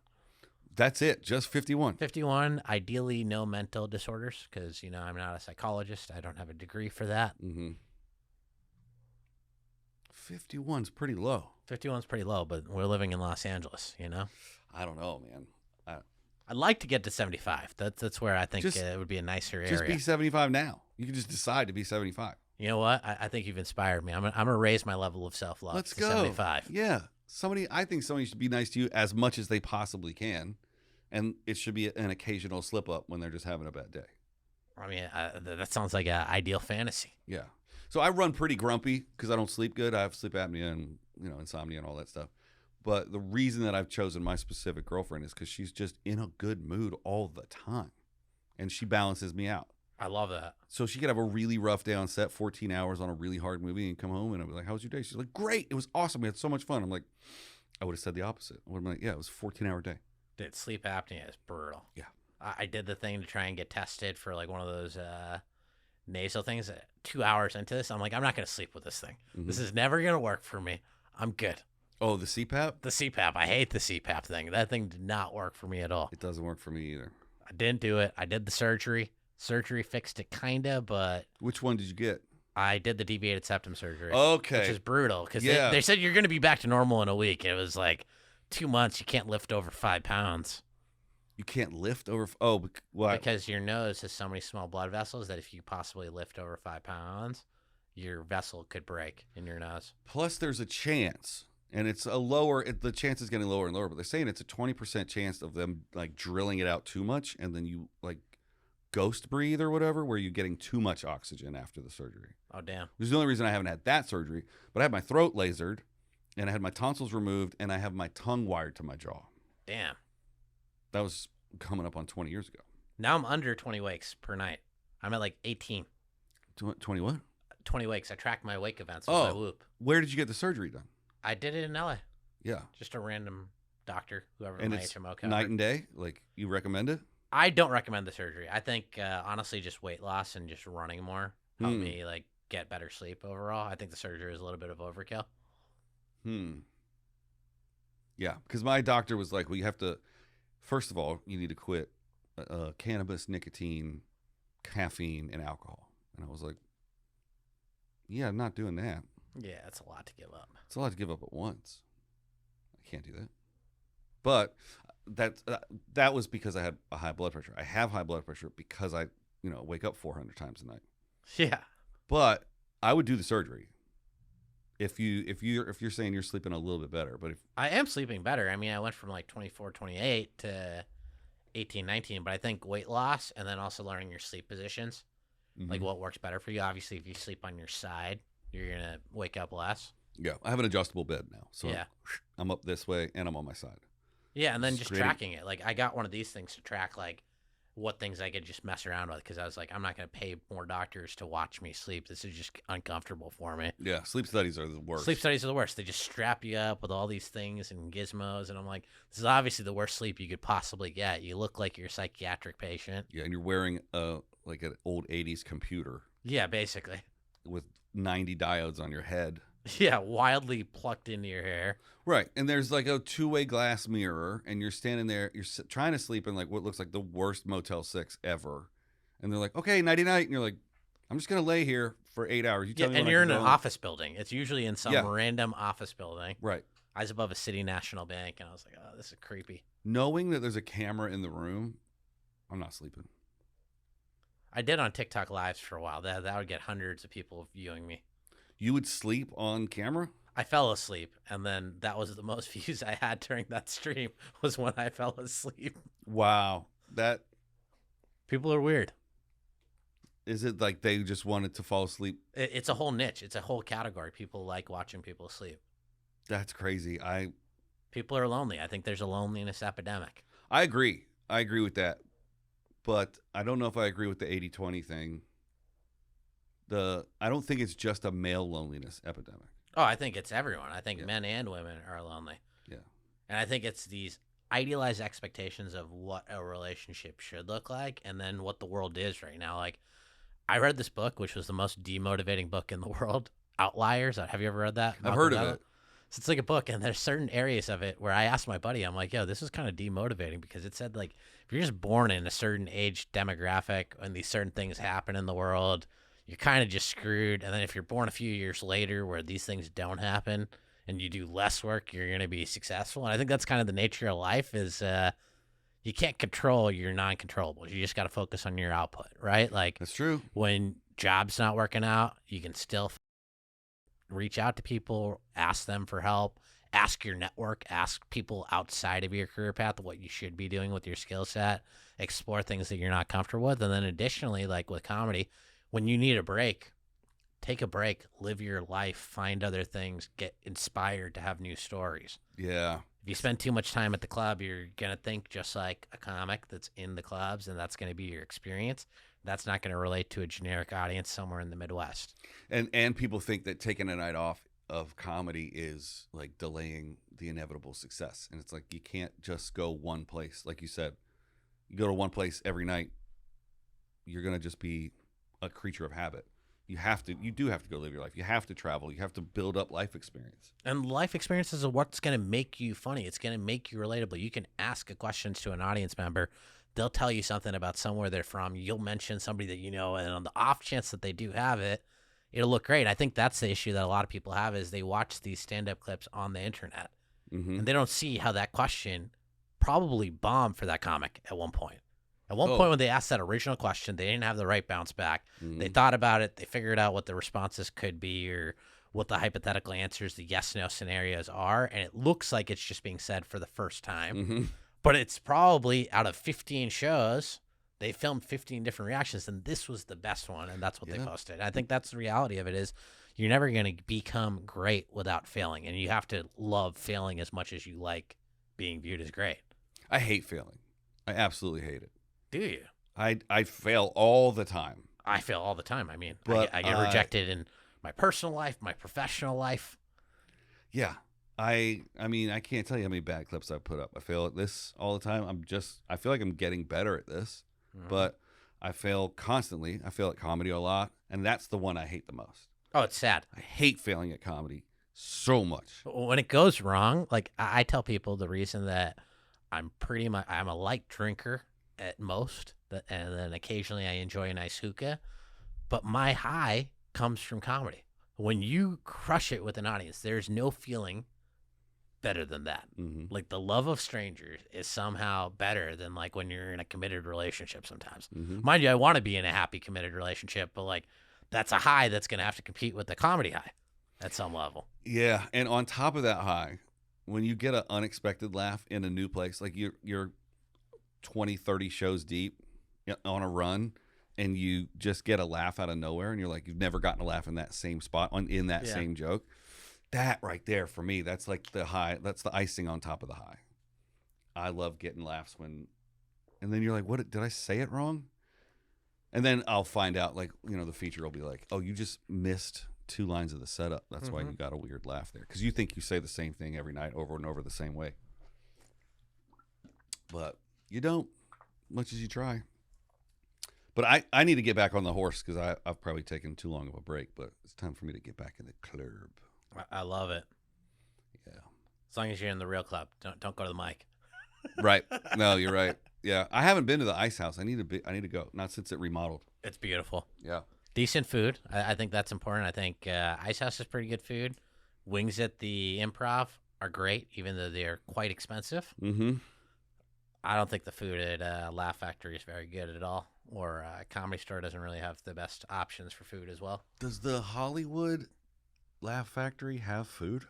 That's it. Just 51. 51, ideally no mental disorders because, I'm not a psychologist. I don't have a degree for that. 51's pretty low. 51's pretty low, but we're living in Los Angeles, I don't know, man. I'd like to get to 75. That's where I think it would be a nicer area. Just be 75 now. You can just decide to be 75. You know what? I think you've inspired me. I'm gonna raise my level of self-love Let's to go. 75. Yeah. I think somebody should be nice to you as much as they possibly can. And it should be an occasional slip up when they're just having a bad day. I mean, that sounds like an ideal fantasy. Yeah. So I run pretty grumpy because I don't sleep good. I have sleep apnea and, insomnia and all that stuff. But the reason that I've chosen my specific girlfriend is because she's just in a good mood all the time. And she balances me out. I love that. So she could have a really rough day on set, 14 hours on a really hard movie, and come home and I'd be like, how was your day? She's like, great. It was awesome. We had so much fun. I'm like, I would have said the opposite. I would have been like, yeah, it was a 14-hour day. Dude, sleep apnea is brutal. Yeah. I did the thing to try and get tested for like one of those nasal things. 2 hours into this, I'm like, I'm not going to sleep with this thing. Mm-hmm. This is never going to work for me. I'm good. Oh, the CPAP? The CPAP. I hate the CPAP thing. That thing did not work for me at all. It doesn't work for me either. I didn't do it. I did the surgery. Surgery fixed it kind of, but... Which one did you get? I did the deviated septum surgery. Okay. Which is brutal because Yeah. they said you're going to be back to normal in a week. It was like 2 months. You can't lift over 5 pounds. You can't lift over... Oh, why? Because your nose has so many small blood vessels that if you possibly lift over 5 pounds, your vessel could break in your nose. Plus, there's a chance, and it's a lower... the chance is getting lower and lower, but they're saying it's a 20% chance of them, like, drilling it out too much, and then you, like, ghost breathe or whatever, where you're getting too much oxygen after the surgery. Oh, damn. Which is the only reason I haven't had that surgery, but I had my throat lasered, and I had my tonsils removed, and I have my tongue wired to my jaw. Damn. That was coming up on 20 years ago. Now I'm under 20 wakes per night. I'm at like 18. 20 what? 20 wakes. I track my wake events with my Whoop. Where did you get the surgery done? I did it in LA. Yeah. Just a random doctor, whoever And my it's HMO covered. night and day? Like, you recommend it? I don't recommend the surgery. I think, honestly, just weight loss and just running more helped me, like, get better sleep overall. I think the surgery is a little bit of overkill. Yeah, because my doctor was like, well, you have to, first of all, you need to quit cannabis, nicotine, caffeine, and alcohol. And I was like, yeah, I'm not doing that. Yeah, it's a lot to give up. It's a lot to give up at once. I can't do that. But that was because I had a high blood pressure. I have high blood pressure because I, wake up 400 times a night. Yeah. But I would do the surgery if you're saying you're sleeping a little bit better. But if I am sleeping better. I mean, I went from like 24, 28 to 18, 19, but I think weight loss and then also learning your sleep positions, like what works better for you. Obviously, if you sleep on your side, you're going to wake up less. Yeah, I have an adjustable bed now. So yeah. I'm up this way and I'm on my side. Yeah, and then just tracking it. Like, I got one of these things to track, like, what things I could just mess around with because I was like, I'm not going to pay more doctors to watch me sleep. This is just uncomfortable for me. Yeah, sleep studies are the worst. Sleep studies are the worst. They just strap you up with all these things and gizmos, and I'm like, this is obviously the worst sleep you could possibly get. You look like you're a psychiatric patient. Yeah, and you're wearing like an old 80s computer. Yeah, basically. With 90 diodes on your head. Yeah, wildly plucked into your hair. Right, and there's like a two-way glass mirror, and you're standing there, you're trying to sleep in like what looks like the worst Motel 6 ever, and they're like, okay, nighty-night, and you're like, I'm just going to lay here for 8 hours. You tell me and when you're I in can an go office building. It's usually in some random office building. Right. I was above a City National Bank, and I was like, oh, this is creepy. Knowing that there's a camera in the room, I'm not sleeping. I did on TikTok Lives for a while. That would get hundreds of people viewing me. You would sleep on camera? I fell asleep, and then that was the most views I had during that stream was when I fell asleep. Wow. That... People are weird. Is it like they just wanted to fall asleep? It's a whole niche. It's a whole category. People like watching people sleep. That's crazy. People are lonely. I think there's a loneliness epidemic. I agree. I agree with that. But I don't know if I agree with the 80-20 thing. I don't think it's just a male loneliness epidemic. Oh, I think it's everyone. I think men and women are lonely. Yeah. And I think it's these idealized expectations of what a relationship should look like and then what the world is right now. Like, I read this book, which was the most demotivating book in the world, Outliers. Have you ever read that? I've heard of it. So it's like a book, and there's certain areas of it where I asked my buddy, I'm like, yo, this is kind of demotivating because it said, like, if you're just born in a certain age demographic and these certain things happen in the world, you're kind of just screwed. And then if you're born a few years later where these things don't happen and you do less work, you're going to be successful. And I think that's kind of the nature of life is you can't control your non-controllables. You just got to focus on your output, right? Like, That's true. when job's not working out, you can still reach out to people, ask them for help, ask your network, ask people outside of your career path what you should be doing with your skill set, explore things that you're not comfortable with. And then additionally, like with comedy, when you need a break, take a break, live your life, find other things, get inspired to have new stories. Yeah. If you spend too much time at the club, you're going to think just like a comic that's in the clubs, and that's going to be your experience. That's not going to relate to a generic audience somewhere in the Midwest. And people think that taking a night off of comedy is like delaying the inevitable success. And it's like you can't just go one place. Like you said, you go to one place every night, you're going to just be a creature of habit. You do have to go live your life. You have to travel. You have to build up life experience. And life experiences are what's going to make you funny. It's going to make you relatable. You can ask a question to an audience member. They'll tell you something about somewhere they're from. You'll mention somebody that you know, and on the off chance that they do have it, it'll look great. I think that's the issue that a lot of people have is they watch these stand-up clips on the internet, and they don't see how that question probably bombed for that comic at one point. At one point when they asked that original question, they didn't have the right bounce back. They thought about it. They figured out what the responses could be or what the hypothetical answers, the yes-no scenarios are, and it looks like it's just being said for the first time. But it's probably out of 15 shows, they filmed 15 different reactions, and this was the best one, and that's what they posted. I think that's the reality of it is you're never going to become great without failing, and you have to love failing as much as you like being viewed as great. I hate failing. I absolutely hate it. Do you? I fail all the time. I fail all the time. I mean, But I get rejected in my personal life, my professional life. Yeah. I mean, I can't tell you how many bad clips I've put up. I fail at this all the time. I feel like I'm getting better at this, but I fail constantly. I fail at comedy a lot, and that's the one I hate the most. Oh, it's sad. I hate failing at comedy so much. When it goes wrong, like I tell people the reason that I'm a light drinker at most, and then occasionally I enjoy a nice hookah, but my high comes from comedy. When you crush it with an audience, there's no feeling better than that. Like the love of strangers is somehow better than like when you're in a committed relationship sometimes. Mind you, I want to be in a happy committed relationship, but like that's a high that's going to have to compete with the comedy high at some level. Yeah, and on top of that high, when you get an unexpected laugh in a new place, like you're 20, 30 shows deep on a run, and you just get a laugh out of nowhere, and you're like, you've never gotten a laugh in that same spot in that same joke. That right there for me, that's like the high. That's the icing on top of the high. I love getting laughs and then you're like, what, did I say it wrong? And then I'll find out, like, the feature will be like, oh, you just missed 2 lines of the setup. That's why you got a weird laugh there. Because you think you say the same thing every night over and over the same way. But you don't, much as you try. But I need to get back on the horse because I've probably taken too long of a break. But it's time for me to get back in the club. I love it. Yeah. As long as you're in the real club, don't go to the mic. Right. No, you're right. Yeah. I haven't been to the Ice House. I need to go. Not since it remodeled. It's beautiful. Yeah. Decent food. I think that's important. I think Ice House is pretty good food. Wings at the Improv are great, even though they're quite expensive. I don't think the food at Laugh Factory is very good at all. Or Comedy Store doesn't really have the best options for food as well. Does the Hollywood Laugh Factory have food?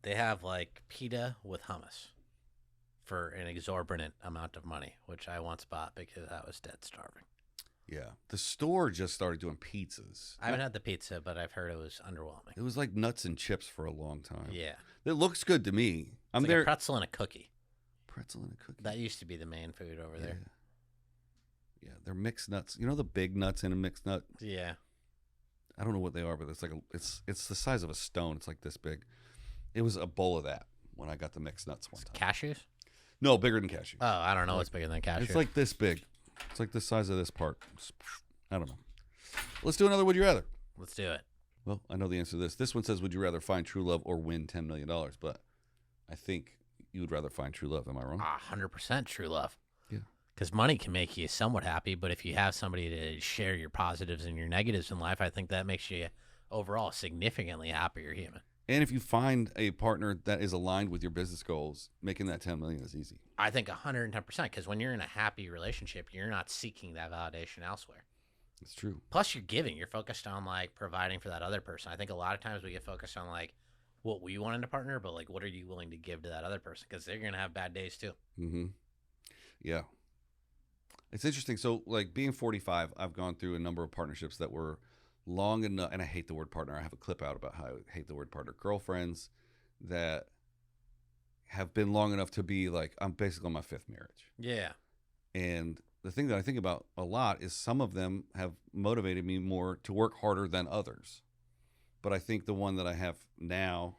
They have like pita with hummus for an exorbitant amount of money, which I once bought because I was dead starving. Yeah. The store just started doing pizzas. I haven't had the pizza, but I've heard it was underwhelming. It was like nuts and chips for a long time. Yeah. It looks good to me. It's like a pretzel and a cookie. Pretzel and a cookie. That used to be the main food over there. Yeah, they're mixed nuts. You know the big nuts in a mixed nut? Yeah. I don't know what they are, but it's like it's the size of a stone. It's like this big. It was a bowl of that when I got the mixed nuts one time. Cashews? No, bigger than cashews. Oh, I don't know what's bigger than cashews. It's like this big. It's like the size of this part. I don't know. Let's do another Would You Rather. Let's do it. Well, I know the answer to this. This one says, would you rather find true love or win $10 million? But I think you would rather find true love. Am I wrong? 100% true love. Yeah. Because money can make you somewhat happy, but if you have somebody to share your positives and your negatives in life, I think that makes you overall significantly happier human. And if you find a partner that is aligned with your business goals, making that $10 million is easy. I think 110%, because when you're in a happy relationship, you're not seeking that validation elsewhere. It's true. Plus, you're giving. You're focused on, like, providing for that other person. I think a lot of times we get focused on, like, what we want in a partner, but, like, what are you willing to give to that other person? Because they're going to have bad days, too. Mm-hmm. Yeah. It's interesting. So, like, being 45, I've gone through a number of partnerships that were long enough, and I hate the word partner. I have a clip out about how I hate the word partner. Girlfriends that have been long enough to be like, I'm basically on my fifth marriage. Yeah. And the thing that I think about a lot is some of them have motivated me more to work harder than others. But I think the one that I have now,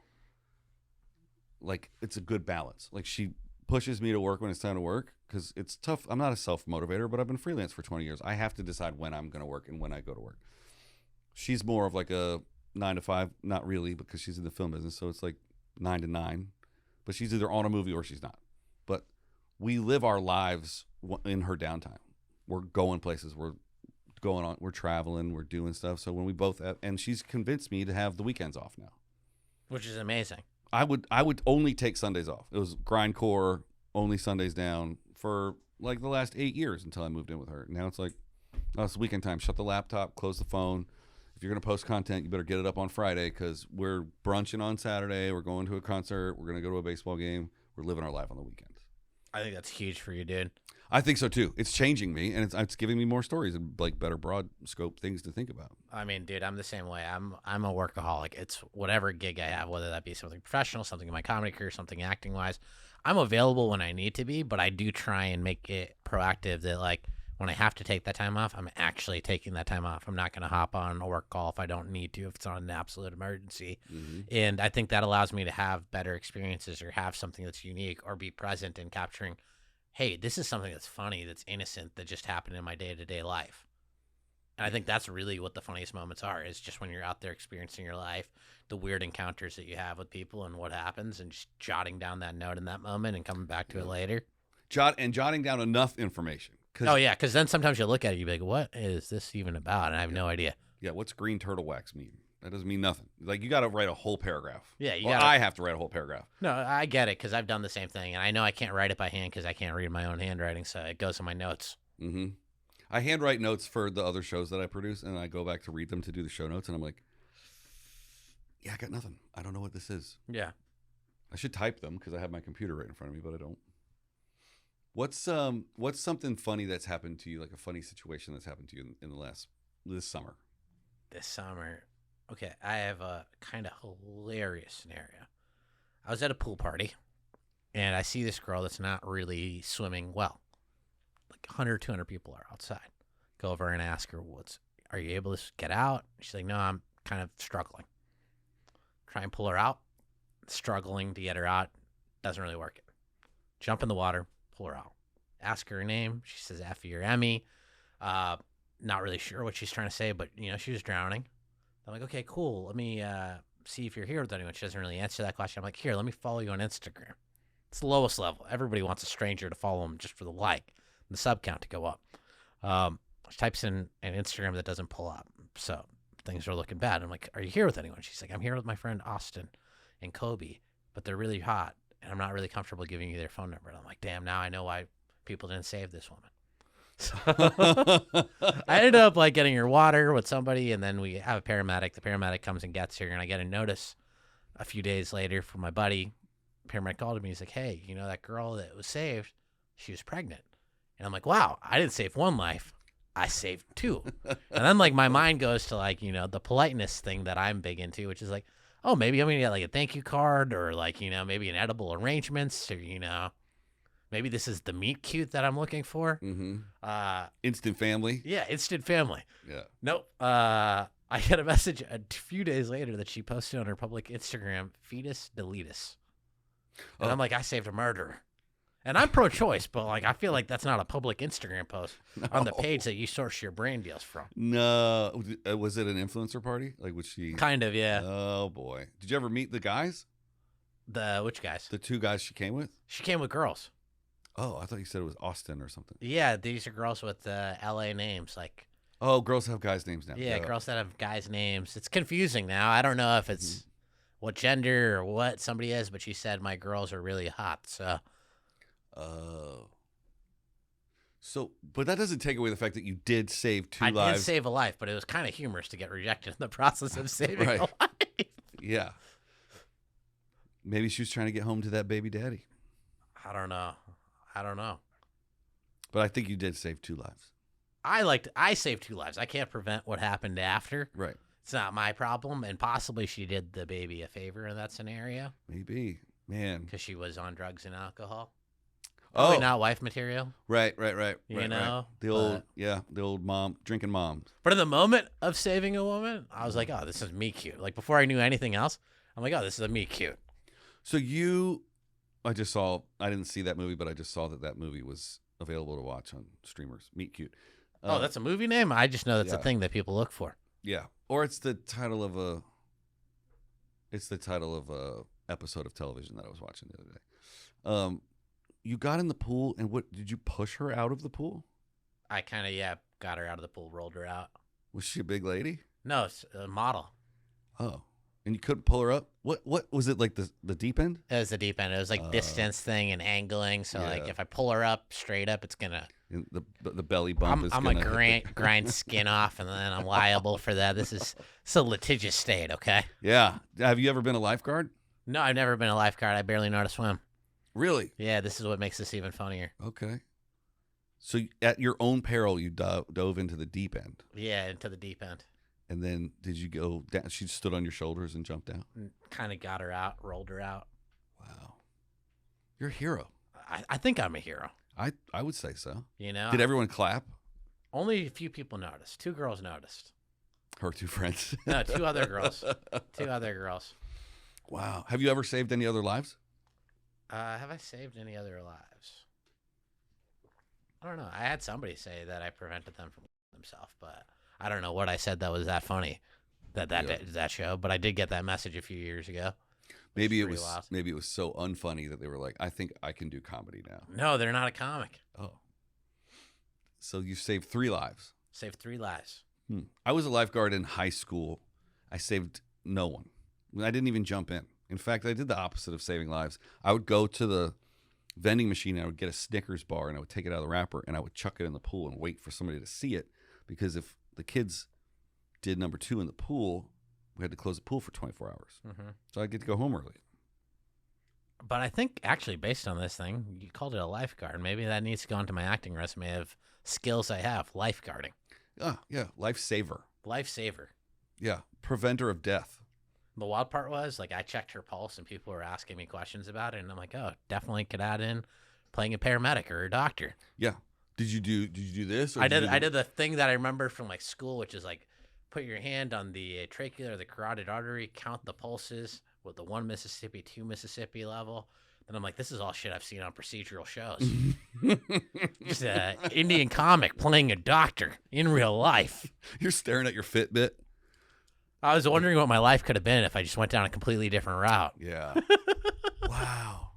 like, it's a good balance. Like, she pushes me to work when it's time to work because it's tough. I'm not a self-motivator, but I've been freelance for 20 years. I have to decide when I'm going to work and when I go to work. She's more of like a 9 to 5, not really, because she's in the film business. So it's like 9 to 9, but she's either on a movie or she's not. But we live our lives in her downtime. We're going places. We're traveling. We're doing stuff. So when we both have, and she's convinced me to have the weekends off now, Which is amazing. I would only take Sundays off. It was grindcore, only Sundays down for like the last 8 years until I moved in with her. Now it's like, oh, it's weekend time. Shut the laptop, close the phone. If you're going to post content, you better get it up on Friday because we're brunching on Saturday. We're going to a concert. We're going to go to a baseball game. We're living our life on the weekends. I think that's huge for you, dude. I think so, too. It's changing me, and it's giving me more stories and, like, better broad scope things to think about. I mean, dude, I'm the same way. I'm a workaholic. It's whatever gig I have, whether that be something professional, something in my comedy career, something acting-wise. I'm available when I need to be, but I do try and make it proactive that, like, when I have to take that time off, I'm actually taking that time off. I'm not going to hop on a work call if I don't need to, if it's not an absolute emergency. Mm-hmm. And I think that allows me to have better experiences or have something that's unique or be present in capturing, hey, this is something that's funny, that's innocent, that just happened in my day-to-day life. And I think that's really what the funniest moments are, is just when you're out there experiencing your life, the weird encounters that you have with people and what happens, and just jotting down that note in that moment and coming back to it later. Jotting down enough information. Oh, yeah, because then sometimes you look at it, you're like, what is this even about? And I have no idea. Yeah, what's green turtle wax mean? That doesn't mean nothing. Like, you got to write a whole paragraph. Yeah, I have to write a whole paragraph. No, I get it, because I've done the same thing. And I know I can't write it by hand because I can't read my own handwriting, so it goes in my notes. Mm-hmm. I handwrite notes for the other shows that I produce, and I go back to read them to do the show notes, and I'm like, yeah, I got nothing. I don't know what this is. Yeah. I should type them because I have my computer right in front of me, but I don't. What's something funny that's happened to you, like a funny situation that's happened to you in this summer? This summer, okay, I have a kind of hilarious scenario. I was at a pool party, and I see this girl that's not really swimming well. Like 100, 200 people are outside. Go over and ask her, are you able to get out? She's like, no, I'm kind of struggling. Try and pull her out. Struggling to get her out. Doesn't really work. Jump in the water. Pull her out. Ask her name. She says Effie or Emmy. Not really sure what she's trying to say, but, she was drowning. I'm like, okay, cool. Let me see if you're here with anyone. She doesn't really answer that question. I'm like, here, let me follow you on Instagram. It's the lowest level. Everybody wants a stranger to follow them just for the like and the sub count to go up. She types in an Instagram that doesn't pull up. So things are looking bad. I'm like, are you here with anyone? She's like, I'm here with my friend Austin and Kobe, but they're really hot. And I'm not really comfortable giving you their phone number. And I'm like, damn, now I know why people didn't save this woman. So I ended up like getting her water with somebody, and then we have a paramedic. The paramedic comes and gets her, and I get a notice a few days later from my buddy. Paramedic called me. He's like, hey, that girl that was saved, she was pregnant. And I'm like, wow, I didn't save one life. I saved two. And then like my mind goes to like, the politeness thing that I'm big into, which is like, oh, maybe I'm going to get like a thank you card or like, maybe an edible arrangements or, maybe this is the meet cute that I'm looking for. Mm-hmm. Instant family. Yeah, instant family. Yeah. Nope. I got a message a few days later that she posted on her public Instagram, fetus deletus. And I'm like, I saved a murderer. And I'm pro-choice, but like I feel like that's not a public Instagram post on the No. page that you source your brand deals from. No, was it an influencer party? Like, was she? Kind of, yeah. Oh boy, did you ever meet the guys? Which guys? The two guys she came with? She came with girls. Oh, I thought you said it was Austin or something. Yeah, these are girls with LA names. Like, Oh, girls have guys' names now. yeah, girls that have guys' names. It's confusing now. I don't know if it's what gender or what somebody is, but she said my girls are really hot. So, Oh. So, but that doesn't take away the fact that you did save two I lives. did save a life, but it was kind of humorous to get rejected in the process of saving Right. a life. Yeah. Maybe she was trying to get home to that baby daddy. I don't know. But I think you did save two lives. I saved 2 lives. I can't prevent what happened after. Right. It's not my problem, and possibly she did the baby a favor in that scenario Maybe. Man. because she was on drugs and alcohol. Oh, Probably not wife material, right. you know. The old, the old mom, drinking mom. But in the moment of saving a woman, I was like, "Oh, this is me cute." Like before I knew anything else, I'm like, "Oh, this is a me cute." So I didn't see that movie, but I just saw that movie was available to watch on streamers. Meet Cute. Oh, that's a movie name. I just know that's a yeah. thing that people look for. Yeah. Or it's the title of a episode of television that I was watching the other day. You got in the pool, and what did you push her out of the pool? I kind of got her out of the pool, rolled her out. Was she a big lady? No, it's a model. Oh, and you couldn't pull her up. What was it like the deep end? It was the deep end. It was like distance thing and angling. So like yeah. if I pull her up straight up, it's gonna. And the belly bump is. I'm gonna a grind skin off, and then I'm liable for that. It's a litigious state. Okay. Yeah. Have you ever been a lifeguard? No, I've never been a lifeguard. I barely know how to swim. Really? Yeah, this is what makes this even funnier. Okay. So at your own peril, you dove into the deep end. Yeah, into the deep end. And then did you go down? She stood on your shoulders and jumped out? Kind of got her out, rolled her out. Wow. You're a hero. I think I'm a hero. I would say so. You know? Did everyone clap? Only a few people noticed. 2 girls noticed. Her 2 friends. No, 2 other girls. 2 other girls. Wow. Have you ever saved any other lives? Have I saved any other lives? I don't know. I had somebody say that I prevented them from themselves, but I don't know what I said that was that funny that show. But I did get that message a few years ago. Maybe it was so unfunny that they were like, I think I can do comedy now. No, they're not a comic. Oh. So you saved 3 lives. Saved 3 lives. I was a lifeguard in high school. I saved no one. I didn't even jump in. In fact, I did the opposite of saving lives. I would go to the vending machine and I would get a Snickers bar and I would take it out of the wrapper and I would chuck it in the pool and wait for somebody to see it, because if the kids did number 2 in the pool, we had to close the pool for 24 hours. Mm-hmm. So I get to go home early. But I think actually based on this thing, you called it a lifeguard. Maybe that needs to go onto my acting resume of skills I have. Lifeguarding. Yeah. Lifesaver. Lifesaver. Yeah. Preventer of death. The wild part was, like, I checked her pulse and people were asking me questions about it, and I'm like, oh, definitely could add in playing a paramedic or a doctor. Yeah. Did you do this? Or I did the thing that I remember from like school, which is like put your hand on the trachea or the carotid artery, count the pulses with the 1 Mississippi, 2 Mississippi level. And I'm like, this is all shit I've seen on procedural shows. Just an Indian comic playing a doctor in real life. You're staring at your Fitbit. I was wondering what my life could have been if I just went down a completely different route. Yeah. Wow.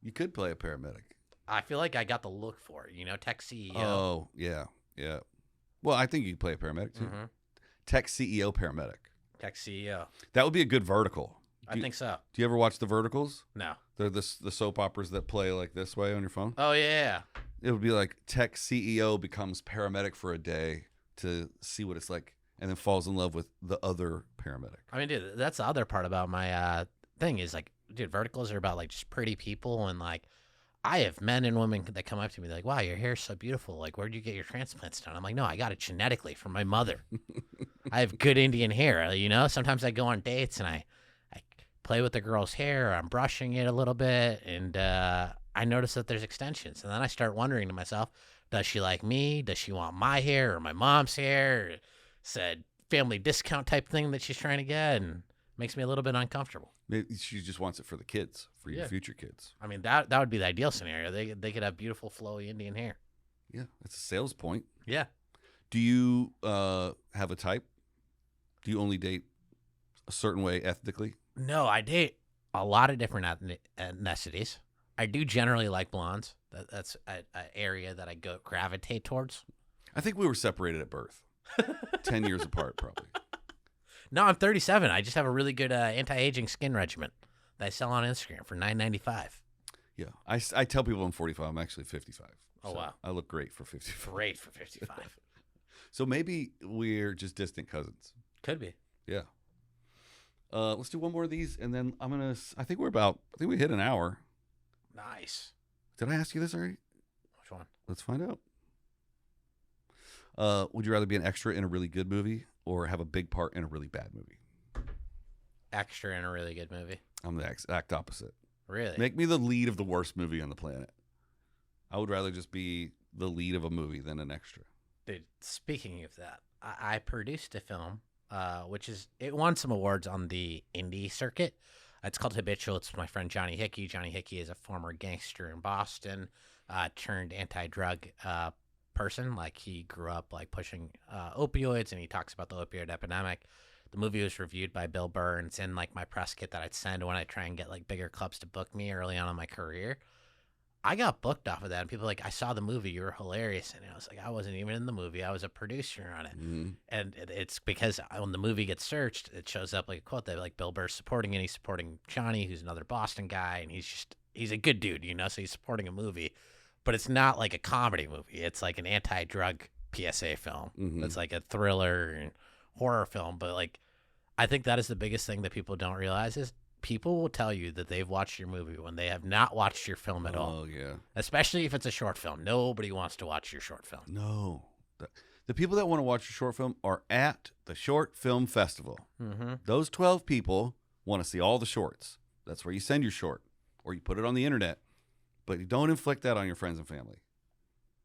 You could play a paramedic. I feel like I got the look for it, tech CEO. Oh, yeah. Yeah. Well, I think you could play a paramedic too. Mm-hmm. Tech CEO paramedic. Tech CEO. That would be a good vertical. I think so. Do you ever watch the verticals? No. They're the soap operas that play like this way on your phone. Oh, yeah. It would be like tech CEO becomes paramedic for a day to see what it's like, and then falls in love with the other paramedic. I mean, dude, that's the other part about my thing is like, dude, verticals are about like just pretty people, and like I have men and women that come up to me like, wow, your hair's so beautiful. Like, where'd you get your transplants done? I'm like, no, I got it genetically from my mother. I have good Indian hair, Sometimes I go on dates and I play with the girl's hair. I'm brushing it a little bit, and I notice that there's extensions. And then I start wondering to myself, does she like me? Does she want my hair or my mom's hair? Said family discount type thing that she's trying to get, and Makes me a little bit uncomfortable. Maybe she just wants it for the kids, for your future kids. I mean, that would be the ideal scenario. They could have beautiful, flowy Indian hair. Yeah, that's a sales point. Yeah. Do you have a type? Do you only date a certain way ethnically? No, I date a lot of different ethnicities. I do generally like blondes. That's an area that I gravitate towards. I think we were separated at birth. 10 years apart, probably. No, I'm 37. I just have a really good anti-aging skin regimen that I sell on Instagram for $9.95. Yeah, I tell people I'm 45. I'm actually 55. Oh, so wow. I look great for 55. Great for 55. So maybe we're just distant cousins. Could be. Yeah. Let's do one more of these, and then I think we hit an hour. Nice. Did I ask you this already? Which one? Let's find out. Would you rather be an extra in a really good movie or have a big part in a really bad movie? Extra in a really good movie. I'm the exact opposite. Really? Make me the lead of the worst movie on the planet. I would rather just be the lead of a movie than an extra. Dude, speaking of that, I produced a film, it won some awards on the indie circuit. It's called Habitual. It's my friend Johnny Hickey. Johnny Hickey is a former gangster in Boston, turned anti-drug person. Like, he grew up like pushing opioids, and he talks about the opioid epidemic. The movie was reviewed by Bill Burr, and it's in like my press kit that I'd send when I try and get like bigger clubs to book me early on in my career. I got booked off of that, and people were like, I saw the movie, you were hilarious. And I was like, I wasn't even in the movie, I was a producer on it. Mm-hmm. And it's because when the movie gets searched, it shows up like a quote that like Bill Burr's supporting it. He's supporting Johnny, who's another Boston guy, and he's a good dude, so he's supporting a movie. But it's not like a comedy movie. It's like an anti-drug PSA film. Mm-hmm. It's like a thriller and horror film. But like, I think that is the biggest thing that people don't realize is people will tell you that they've watched your movie when they have not watched your film at all. Oh, yeah. Especially if it's a short film. Nobody wants to watch your short film. No. The people that want to watch a short film are at the Short Film Festival. Mm-hmm. Those 12 people want to see all the shorts. That's where you send your short, or you put it on the internet. But you don't inflict that on your friends and family.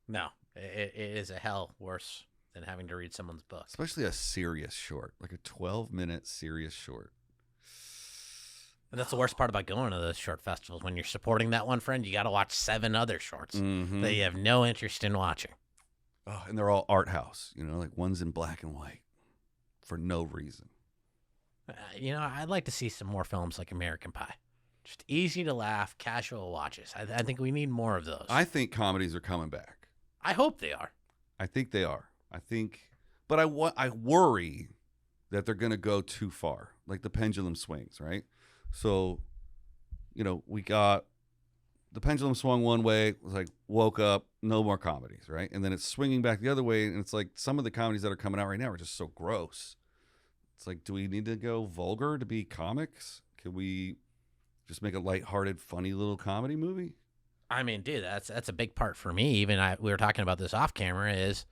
No. It is a hell worse than having to read someone's book. Especially a serious short, like a 12-minute serious short. And that's the worst part about going to those short festivals. When you're supporting that one friend, you got to watch 7 other shorts that you have no interest in watching. Oh, and they're all art house, like one's in black and white for no reason. I'd like to see some more films like American Pie. Just easy to laugh, casual watches. I think we need more of those. I think comedies are coming back. I hope they are. I think they are. But I worry that they're going to go too far, like the pendulum swings, right? So, we got the pendulum swung one way, it was like woke up, no more comedies, right? And then it's swinging back the other way, and it's like some of the comedies that are coming out right now are just so gross. It's like, do we need to go vulgar to be comics? Can we just make a lighthearted, funny little comedy movie? I mean, dude, that's a big part for me. Even we were talking about this off camera. Is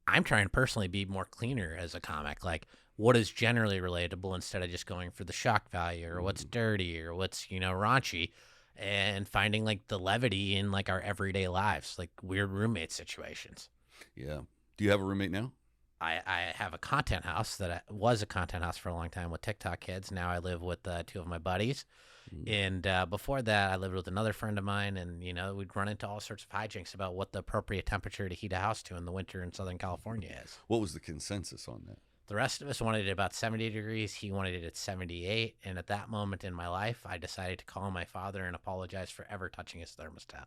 I'm trying to personally be more cleaner as a comic. Like, what is generally relatable instead of just going for the shock value or what's dirty or what's raunchy, and finding like the levity in like our everyday lives, like weird roommate situations. Yeah. Do you have a roommate now? I have a content house that was a content house for a long time with TikTok kids. Now I live with 2 of my buddies. And before that, I lived with another friend of mine, and, we'd run into all sorts of hijinks about what the appropriate temperature to heat a house to in the winter in Southern California is. What was the consensus on that? The rest of us wanted it about 70 degrees. He wanted it at 78. And at that moment in my life, I decided to call my father and apologize for ever touching his thermostat.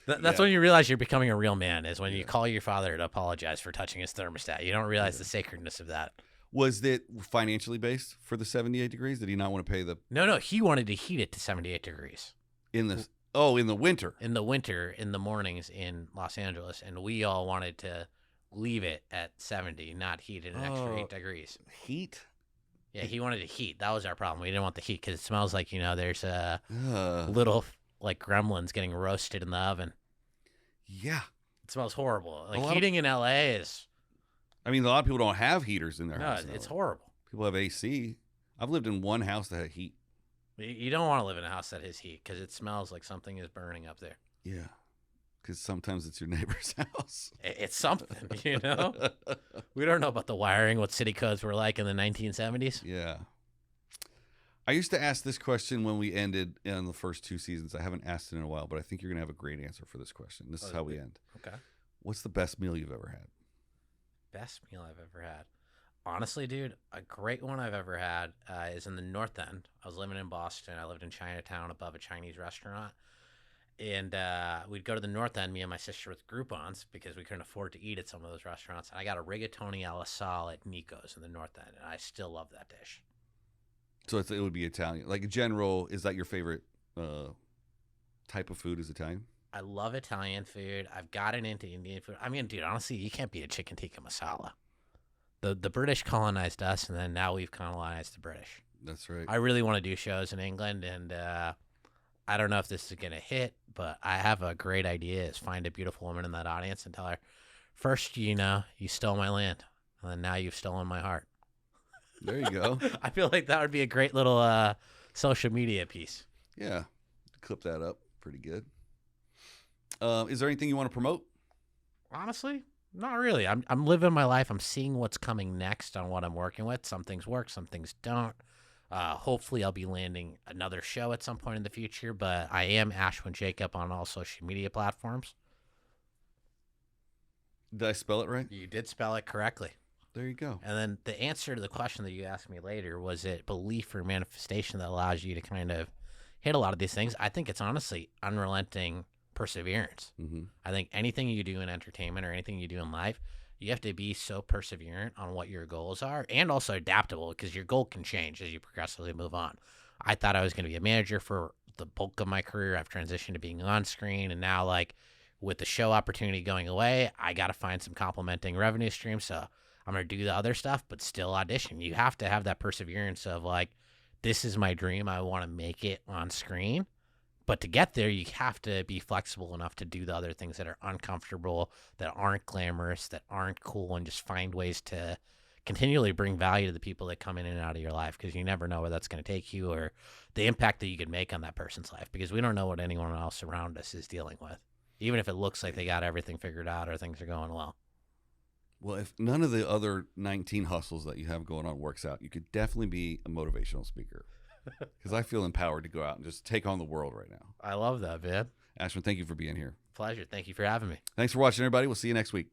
That's when you realize you're becoming a real man, is when you call your father to apologize for touching his thermostat. You don't realize the sacredness of that. Was it financially based for the 78 degrees? Did he not want to pay the... No, he wanted to heat it to 78 degrees. in the winter? In the winter, in the mornings in Los Angeles, and we all wanted to leave it at 70, not heat it an extra 8 degrees. Heat? Yeah, he wanted to heat. That was our problem. We didn't want the heat because it smells like, there's little like gremlins getting roasted in the oven. Yeah. It smells horrible. Like heating in LA is... I mean, a lot of people don't have heaters in their house. No, it's horrible. People have AC. I've lived in one house that had heat. You don't want to live in a house that has heat because it smells like something is burning up there. Yeah, because sometimes it's your neighbor's house. It's something, We don't know about the wiring, what city codes were like in the 1970s. Yeah. I used to ask this question when we ended in the first 2 seasons. I haven't asked it in a while, but I think you're going to have a great answer for this question. This is how we end. Okay. What's the best meal you've ever had? Best meal I've ever had. Honestly, dude, a great one I've ever had is in the North End. I was living in Boston. I lived in Chinatown above a Chinese restaurant. And we'd go to the North End, me and my sister, with Groupons because we couldn't afford to eat at some of those restaurants. And I got a rigatoni alla sal at Nico's in the North End, and I still love that dish. So it would be Italian. Like in general, is that your favorite type of food is Italian? I love Italian food. I've gotten into Indian food. I mean, dude, honestly, you can't beat a chicken tikka masala. The British colonized us, and then now we've colonized the British. That's right. I really want to do shows in England, and I don't know if this is going to hit, but I have a great idea is find a beautiful woman in that audience and tell her, first, you stole my land, and then now you've stolen my heart. There you go. I feel like that would be a great little social media piece. Yeah. Clip that up. Pretty good. Is there anything you want to promote? Honestly, not really. I'm living my life. I'm seeing what's coming next on what I'm working with. Some things work, some things don't. Hopefully, I'll be landing another show at some point in the future, but I am Ashwin Jacob on all social media platforms. Did I spell it right? You did spell it correctly. There you go. And then the answer to the question that you asked me later, was it belief or manifestation that allows you to kind of hit a lot of these things? I think it's honestly unrelenting perseverance. Mm-hmm. I think anything you do in entertainment or anything you do in life, you have to be so perseverant on what your goals are and also adaptable because your goal can change as you progressively move on. I thought I was going to be a manager for the bulk of my career. I've transitioned to being on screen, and now with the show opportunity going away, I got to find some complementing revenue streams. So I'm going to do the other stuff, but still audition. You have to have that perseverance of this is my dream. I want to make it on screen. But to get there, you have to be flexible enough to do the other things that are uncomfortable, that aren't glamorous, that aren't cool, and just find ways to continually bring value to the people that come in and out of your life, because you never know where that's going to take you or the impact that you could make on that person's life, because we don't know what anyone else around us is dealing with, even if it looks like they got everything figured out or things are going well. Well, if none of the other 19 hustles that you have going on works out, you could definitely be a motivational speaker. Because I feel empowered to go out and just take on the world right now. I love that, man. Ashwin, thank you for being here. Pleasure. Thank you for having me. Thanks for watching, everybody. We'll see you next week.